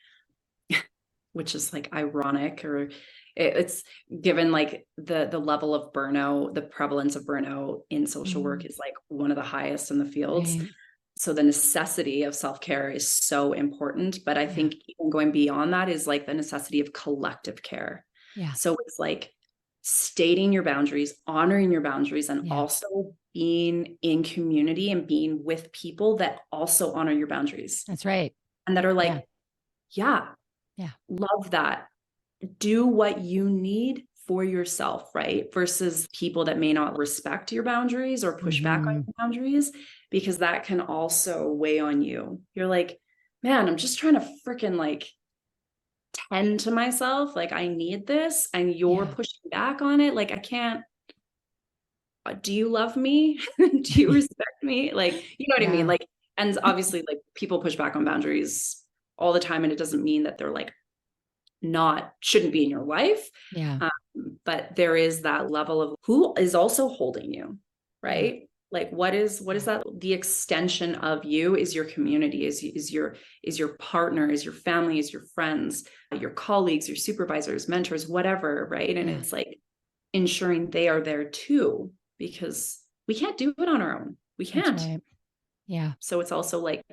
which is like ironic, or it's given like the level of burnout, the prevalence of burnout in social work is like one of the highest in the fields. Right. So the necessity of self-care is so important. But I think even going beyond that is like the necessity of collective care. Yeah. So it's like stating your boundaries, honoring your boundaries, and also being in community and being with people that also honor your boundaries. That's right. And that are like, love that. Do what you need for yourself, right? Versus people that may not respect your boundaries or push back on your boundaries, because that can also weigh on you. You're like, man, I'm just trying to freaking like tend to myself. Like I need this, and you're pushing back on it. Like I can't. Do you love me? Do you respect me? Like, you know what I mean? Like, and obviously like people push back on boundaries all the time, and it doesn't mean that they're like shouldn't be in your life. But there is that level of who is also holding you, right? Like what is that? The extension of you is your community, is your partner, is your family, is your friends, your colleagues, your supervisors, mentors, whatever, right? And it's like ensuring they are there too, because we can't do it on our own. We can't. Right. Yeah. So it's also like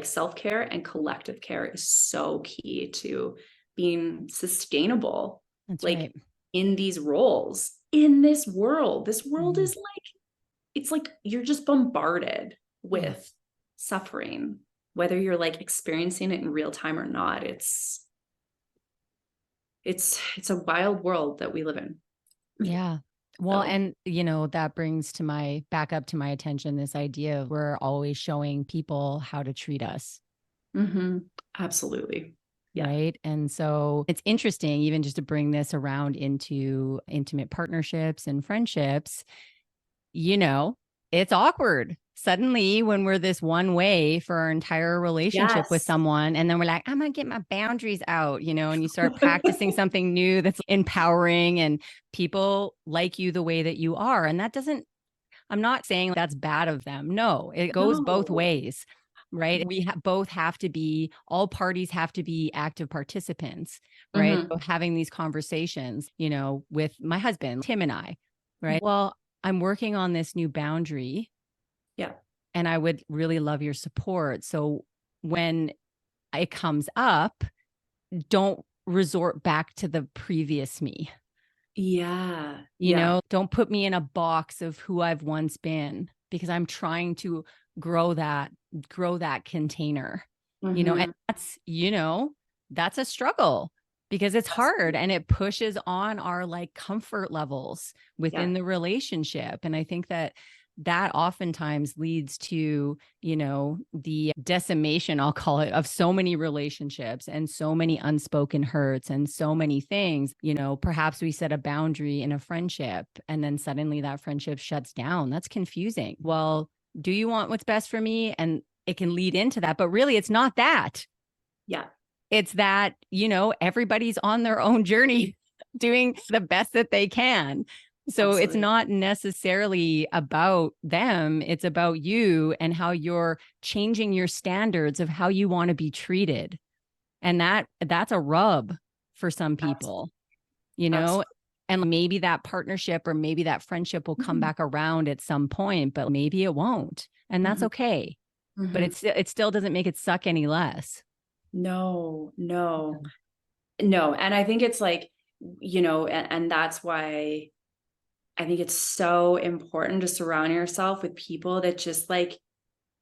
self-care and collective care is so key to being sustainable. That's like right. In these roles, in this world is like, it's like you're just bombarded with suffering, whether you're like experiencing it in real time or not, it's a wild world that we live in. Yeah. Well, So, and that brings back up to my attention this idea of we're always showing people how to treat us. absolutely. Yeah. Right. And so it's interesting, even just to bring this around into intimate partnerships and friendships, it's awkward suddenly when we're this one way for our entire relationship with Yes. someone. And then we're like, I'm going to get my boundaries out, and you start practicing something new that's empowering, and people like you the way that you are. And I'm not saying that's bad of them. No, it goes both No. ways. Right. We both have to be, all parties have to be active participants, right? So having these conversations, with my husband, Tim and I, right? Well, I'm working on this new boundary. Yeah. And I would really love your support. So when it comes up, don't resort back to the previous me. Yeah. Yeah. Don't put me in a box of who I've once been, because I'm trying to grow that container, and that's a struggle, because it's hard and it pushes on our like comfort levels within the relationship. And I think that oftentimes leads to, the decimation, I'll call it, of so many relationships and so many unspoken hurts and so many things. Perhaps we set a boundary in a friendship and then suddenly that friendship shuts down. That's confusing. Well, do you want what's best for me? And it can lead into that, but really it's not that. Yeah. It's that, everybody's on their own journey doing the best that they can. So It's not necessarily about them. It's about you and how you're changing your standards of how you want to be treated. And that's a rub for some people, and maybe that partnership or maybe that friendship will come back around at some point, but maybe it won't. And that's okay. But it still doesn't make it suck any less. No. And I think it's like, and that's why I think it's so important to surround yourself with people that just like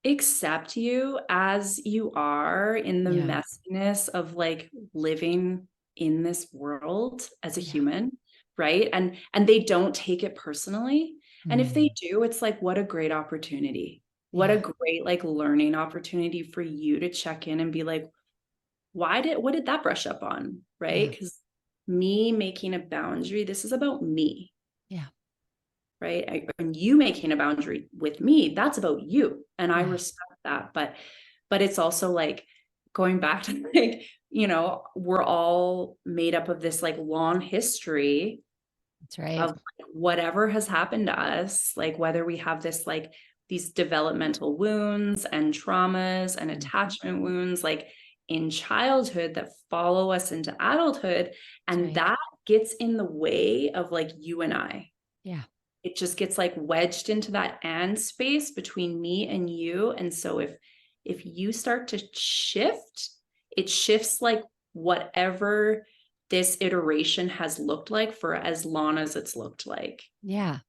accept you as you are in the messiness of like living in this world as a human, right? And they don't take it personally. And if they do, it's like, what a great opportunity. What a great like learning opportunity for you to check in and be like, what did that brush up on? Right? Because me making a boundary, this is about me. Yeah. Right. And you making a boundary with me, that's about you. And I respect that. But it's also like going back to like, we're all made up of this like long history. That's right. Of like, whatever has happened to us, like whether we have this like these developmental wounds and traumas and attachment wounds like in childhood that follow us into adulthood. And that gets in the way of like you and I. Yeah. It just gets like wedged into that and space between me and you. And so if you start to shift, it shifts like whatever this iteration has looked like for as long as it's looked like. Yeah.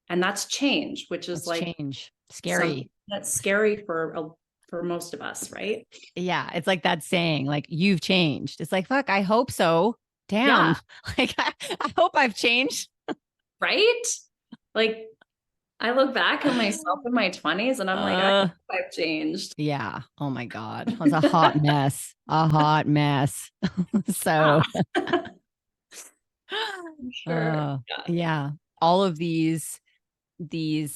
And that's change, which is like change. Scary. That's scary for most of us, right? Yeah. It's like that saying, like, you've changed. It's like, fuck, I hope so. Damn. Yeah. Like, I hope I've changed. Right? Like, I look back at myself in my 20s and I'm like, I hope I've changed. Yeah. Oh my God. It was a hot mess. A hot mess. So Sure. yeah. All of these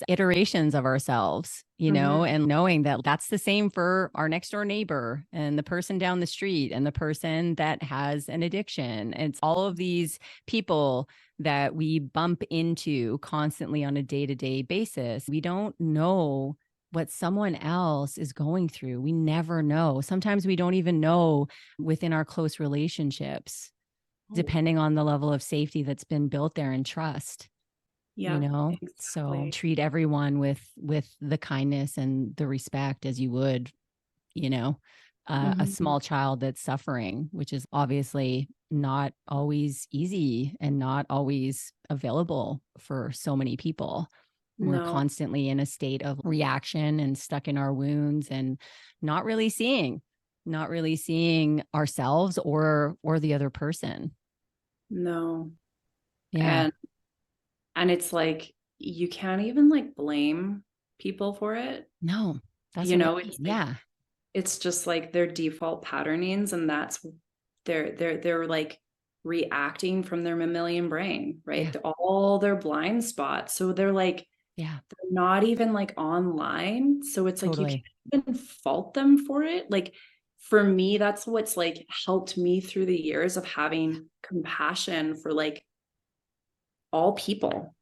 iterations of ourselves, and knowing that that's the same for our next door neighbor and the person down the street and the person that has an addiction. It's all of these people that we bump into constantly on a day-to-day basis. We don't know what someone else is going through. We never know. Sometimes we don't even know within our close relationships, depending on the level of safety that's been built there and trust. Yeah, exactly. So treat everyone with the kindness and the respect as you would, a small child that's suffering, which is obviously not always easy and not always available for so many people. We're No, constantly in a state of reaction and stuck in our wounds and not really seeing ourselves or the other person. no. Yeah. And it's like you can't even like blame people for it. No, that's You what I know, mean. it's like Yeah. it's just like their default patternings, and that's they're like reacting from their mammalian brain, right? Yeah. All their blind spots. So they're like Yeah. they're not even like online. So it's like you Totally. can't even fault them for it. Like for me, that's what's like helped me through the years of having compassion for like all people,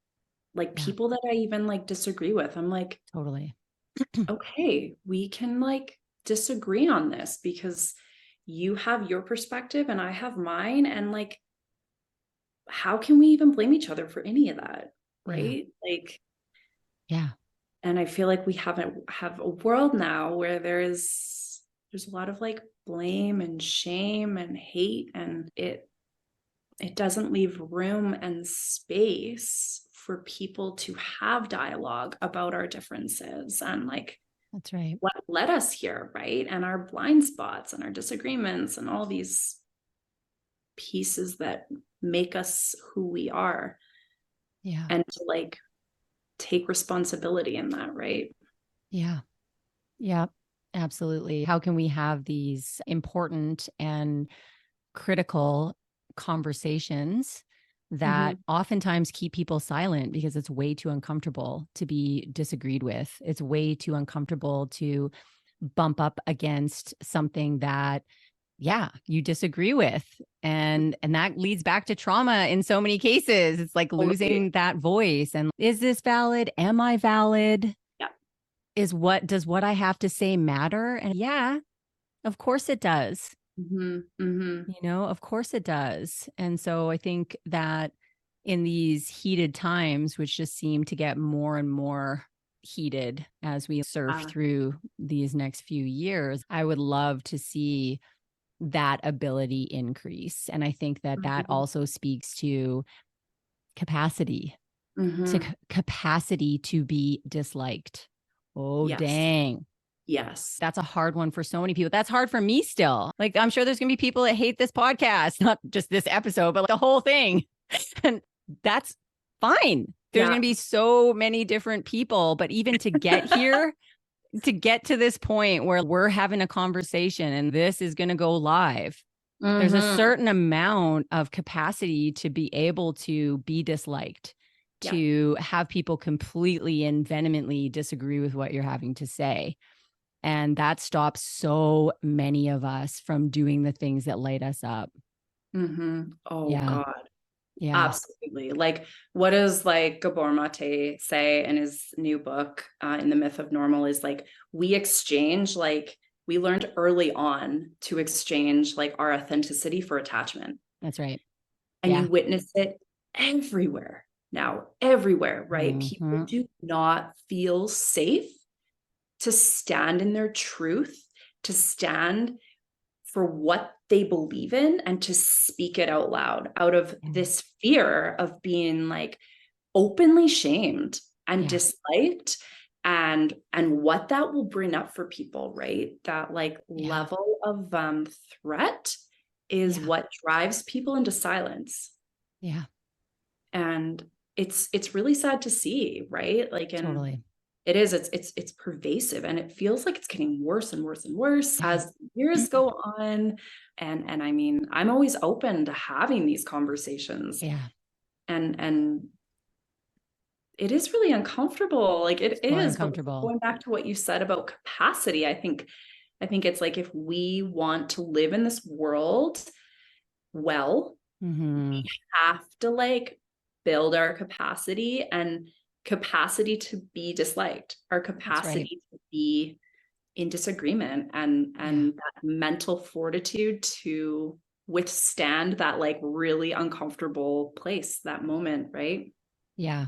like Yeah. people that I even like disagree with. I'm like, Totally. okay, we can like disagree on this because you have your perspective and I have mine. And like, how can we even blame each other for any of that? Yeah. Right. Like, Yeah. and I feel like we have a world now where there's a lot of like blame and shame and hate, and it doesn't leave room and space for people to have dialogue about our differences and like That's right. what led us here, right? And our blind spots and our disagreements and all these pieces that make us who we are. Yeah. And to like take responsibility in that, right? Yeah. Yeah. Absolutely. How can we have these important and critical conversations that Mm-hmm. oftentimes keep people silent because it's way too uncomfortable to be disagreed with? It's way too uncomfortable to bump up against something that you disagree with, and that leads back to trauma in so many cases. It's like Totally. losing that voice. And is this valid? Am I valid? Yeah. Does what I have to say matter? And yeah, of course it does. Mm-hmm. Mm-hmm. Of course it does. And so I think that in these heated times, which just seem to get more and more heated as we surf through these next few years, I would love to see that ability increase. And I think that that Mm-hmm. also speaks to capacity, Mm-hmm. capacity to be disliked. Oh, Yes. dang. Yes. That's a hard one for so many people. That's hard for me still. Like, I'm sure there's going to be people that hate this podcast, not just this episode, but like the whole thing. And that's fine. There's Yeah. going to be so many different people, but even to get here, to get to this point where we're having a conversation and this is going to go live, there's a Mm-hmm. certain amount of capacity to be able to be disliked, Yeah. to have people completely and vehemently disagree with what you're having to say. And that stops so many of us from doing the things that light us up. Mm-hmm. Oh Yeah. God. Yeah. Absolutely. Like, what does like Gabor Mate say in his new book, in The Myth of Normal, is like, we exchange, like, we learned early on to exchange like our authenticity for attachment. That's right. And Yeah. you witness it everywhere now, everywhere, right? People Mm-hmm. do not feel safe to stand in their truth, to stand for what they believe in and to speak it out loud out of this fear of being like openly shamed and disliked, and what that will bring up for people, right? That like Yeah. level of threat is Yeah. what drives people into silence. Yeah. And it's really sad to see, right? Like, and Totally. it is, it's pervasive, and it feels like it's getting worse and worse and worse Yeah. as years go on. And I mean, I'm always open to having these conversations. Yeah. And it is really uncomfortable. Like it More is, but uncomfortable. going back to what you said about capacity, I think it's like, if we want to live in this world well, Mm-hmm. we have to like build our capacity, and capacity to be disliked, our That's right. capacity to be in disagreement, Yeah. and that mental fortitude to withstand that like really uncomfortable place, that moment, right? Yeah.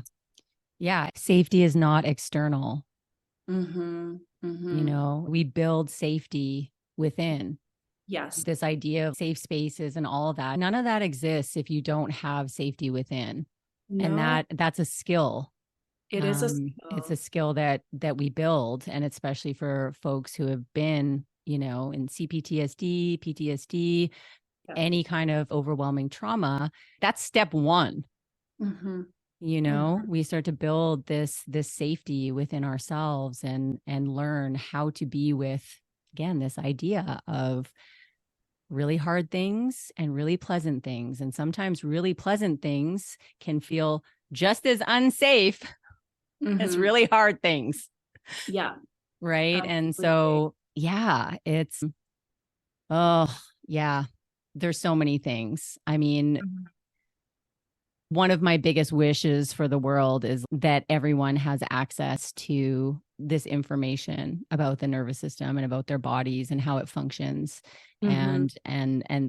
Yeah. Safety is not external. Mm-hmm. Mm-hmm. We build safety within. Yes. This idea of safe spaces and all of that. None of that exists if you don't have safety within. And No. that's a skill. It is a It's a skill. skill that we build, and especially for folks who have been, you know, in CPTSD, PTSD, Yeah. any kind of overwhelming trauma. That's step one. Mm-hmm. You know, we start to build this safety within ourselves and learn how to be with, again, this idea of really hard things and really pleasant things. And sometimes really pleasant things can feel just as unsafe as really hard things. Yeah. Right. Absolutely. And so, yeah, it's, oh, yeah, there's so many things. I mean, one of my biggest wishes for the world is that everyone has access to this information about the nervous system and about their bodies and how it functions. And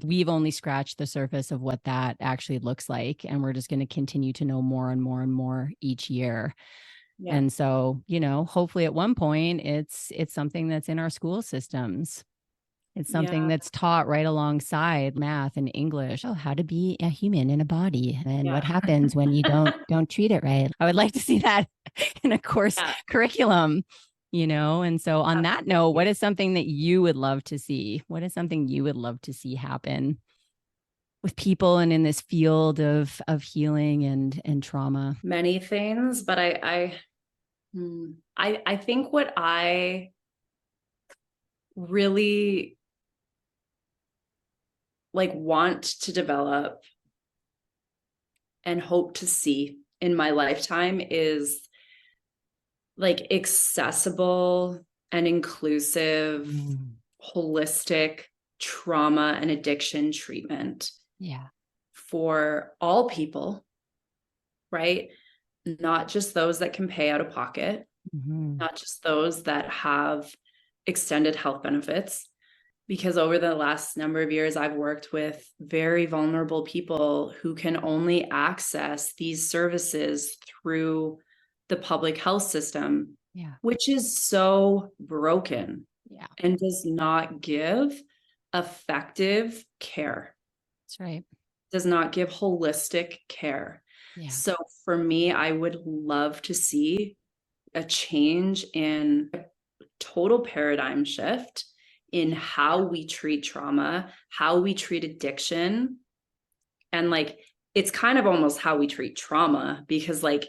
we've only scratched the surface of what that actually looks like. And we're just going to continue to know more and more and more each year. Yeah. And so, you know, hopefully at one point it's something that's in our school systems. It's something that's taught right alongside math and English. Oh, how to be a human in a body and what happens when you don't treat it right. I would like to see that in a course curriculum, you know? And so on that note, what is something that you would love to see? What is something you would love to see happen with people and in this field of healing and trauma? Many things, but I think what I really like want to develop and hope to see in my lifetime is like accessible and inclusive, holistic trauma and addiction treatment. Yeah. For all people, right? Not just those that can pay out of pocket, not just those that have extended health benefits, because over the last number of years, I've worked with very vulnerable people who can only access these services through the public health system, which is so broken and does not give effective care. That's right. Does not give holistic care. Yeah. So for me, I would love to see a change in a total paradigm shift in how we treat trauma, how we treat addiction. And like, it's kind of almost how we treat trauma, because like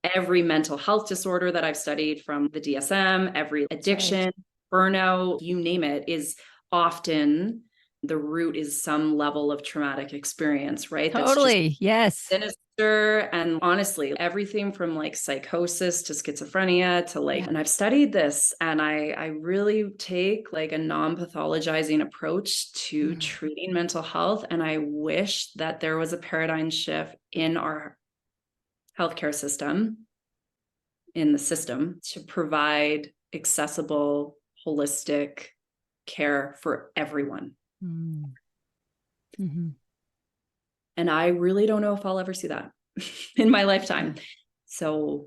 every mental health disorder that I've studied from the DSM, every addiction, burnout, you name it, is often the root is some level of traumatic experience, right? Totally. That's just sinister. And honestly, everything from like psychosis to schizophrenia to like, and I've studied this, and I really take like a non-pathologizing approach to treating mental health. And I wish that there was a paradigm shift in our healthcare system, in the system, to provide accessible, holistic care for everyone. And I really don't know if I'll ever see that in my lifetime. So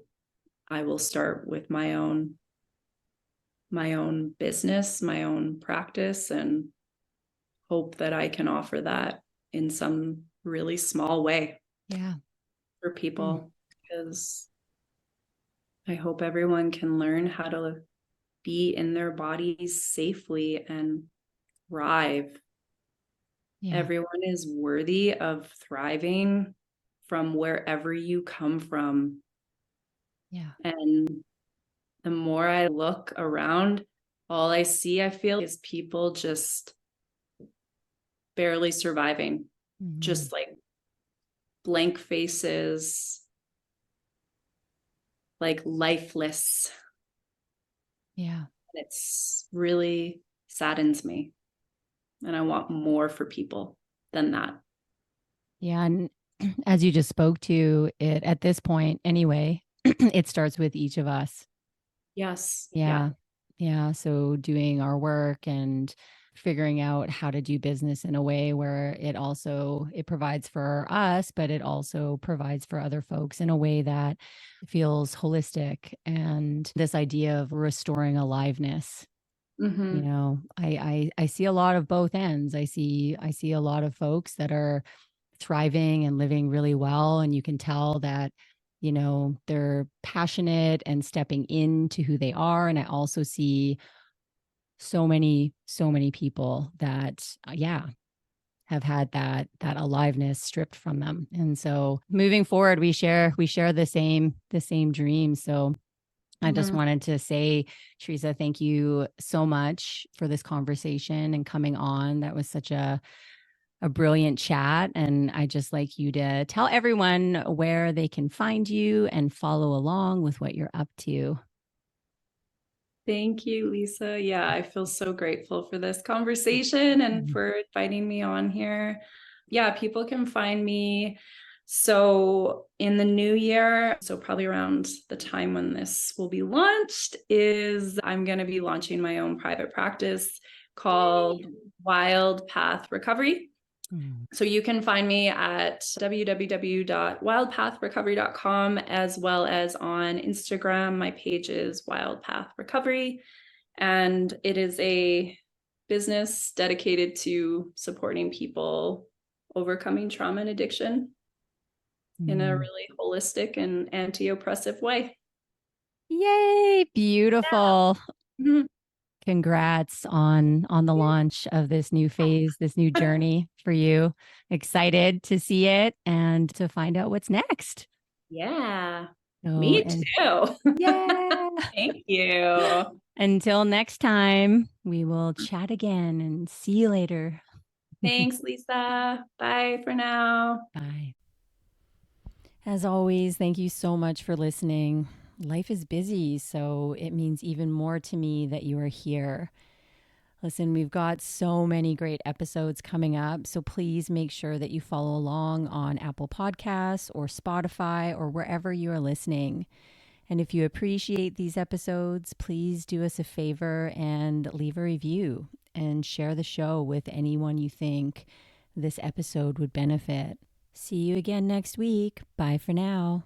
I will start with my own business, my own practice, and hope that I can offer that in some really small way for people, because I hope everyone can learn how to be in their bodies safely and thrive. Everyone is worthy of thriving from wherever you come from. And the more I look around, all I see, I feel, is people just barely surviving, just like blank faces, like lifeless. And it's really saddens me. And I want more for people than that. Yeah. And as you just spoke to it at this point, anyway, it starts with each of us. Yes. Yeah. So doing our work and figuring out how to do business in a way where it provides for us, but it also provides for other folks in a way that feels holistic. And this idea of restoring aliveness. You know, I see a lot of both ends. I see a lot of folks that are thriving and living really well, and you can tell that You know, they're passionate and stepping into who they are. And I also see so many people that, yeah, have had that aliveness stripped from them. And so moving forward, we share the same dream. So I just wanted to say, Teresa, thank you so much for this conversation and coming on. That was such a brilliant chat. And I just like you to tell everyone where they can find you and follow along with what you're up to. Thank you, Lisa. Yeah, I feel so grateful for this conversation and for inviting me on here. Yeah, people can find me. So in the new year, so probably around the time when this will be launched, is I'm going to be launching my own private practice called Wild Path Recovery. So you can find me at www.wildpathrecovery.com, as well as on Instagram. My page is Wild Path Recovery, and it is a business dedicated to supporting people overcoming trauma and addiction in a really holistic and anti-oppressive way. Yay, beautiful. Yeah. Congrats on the launch of this new phase, this new journey for you. Excited to see it and to find out what's next. Yeah. So, Me too. Yeah. Thank you. Until next time, we will chat again and see you later. Thanks, Lisa. Bye for now. Bye. As always, thank you so much for listening. Life is busy, so it means even more to me that you are here. Listen, we've got so many great episodes coming up, so please make sure that you follow along on Apple Podcasts or Spotify or wherever you are listening. And if you appreciate these episodes, please do us a favor and leave a review and share the show with anyone you think this episode would benefit. See you again next week. Bye for now.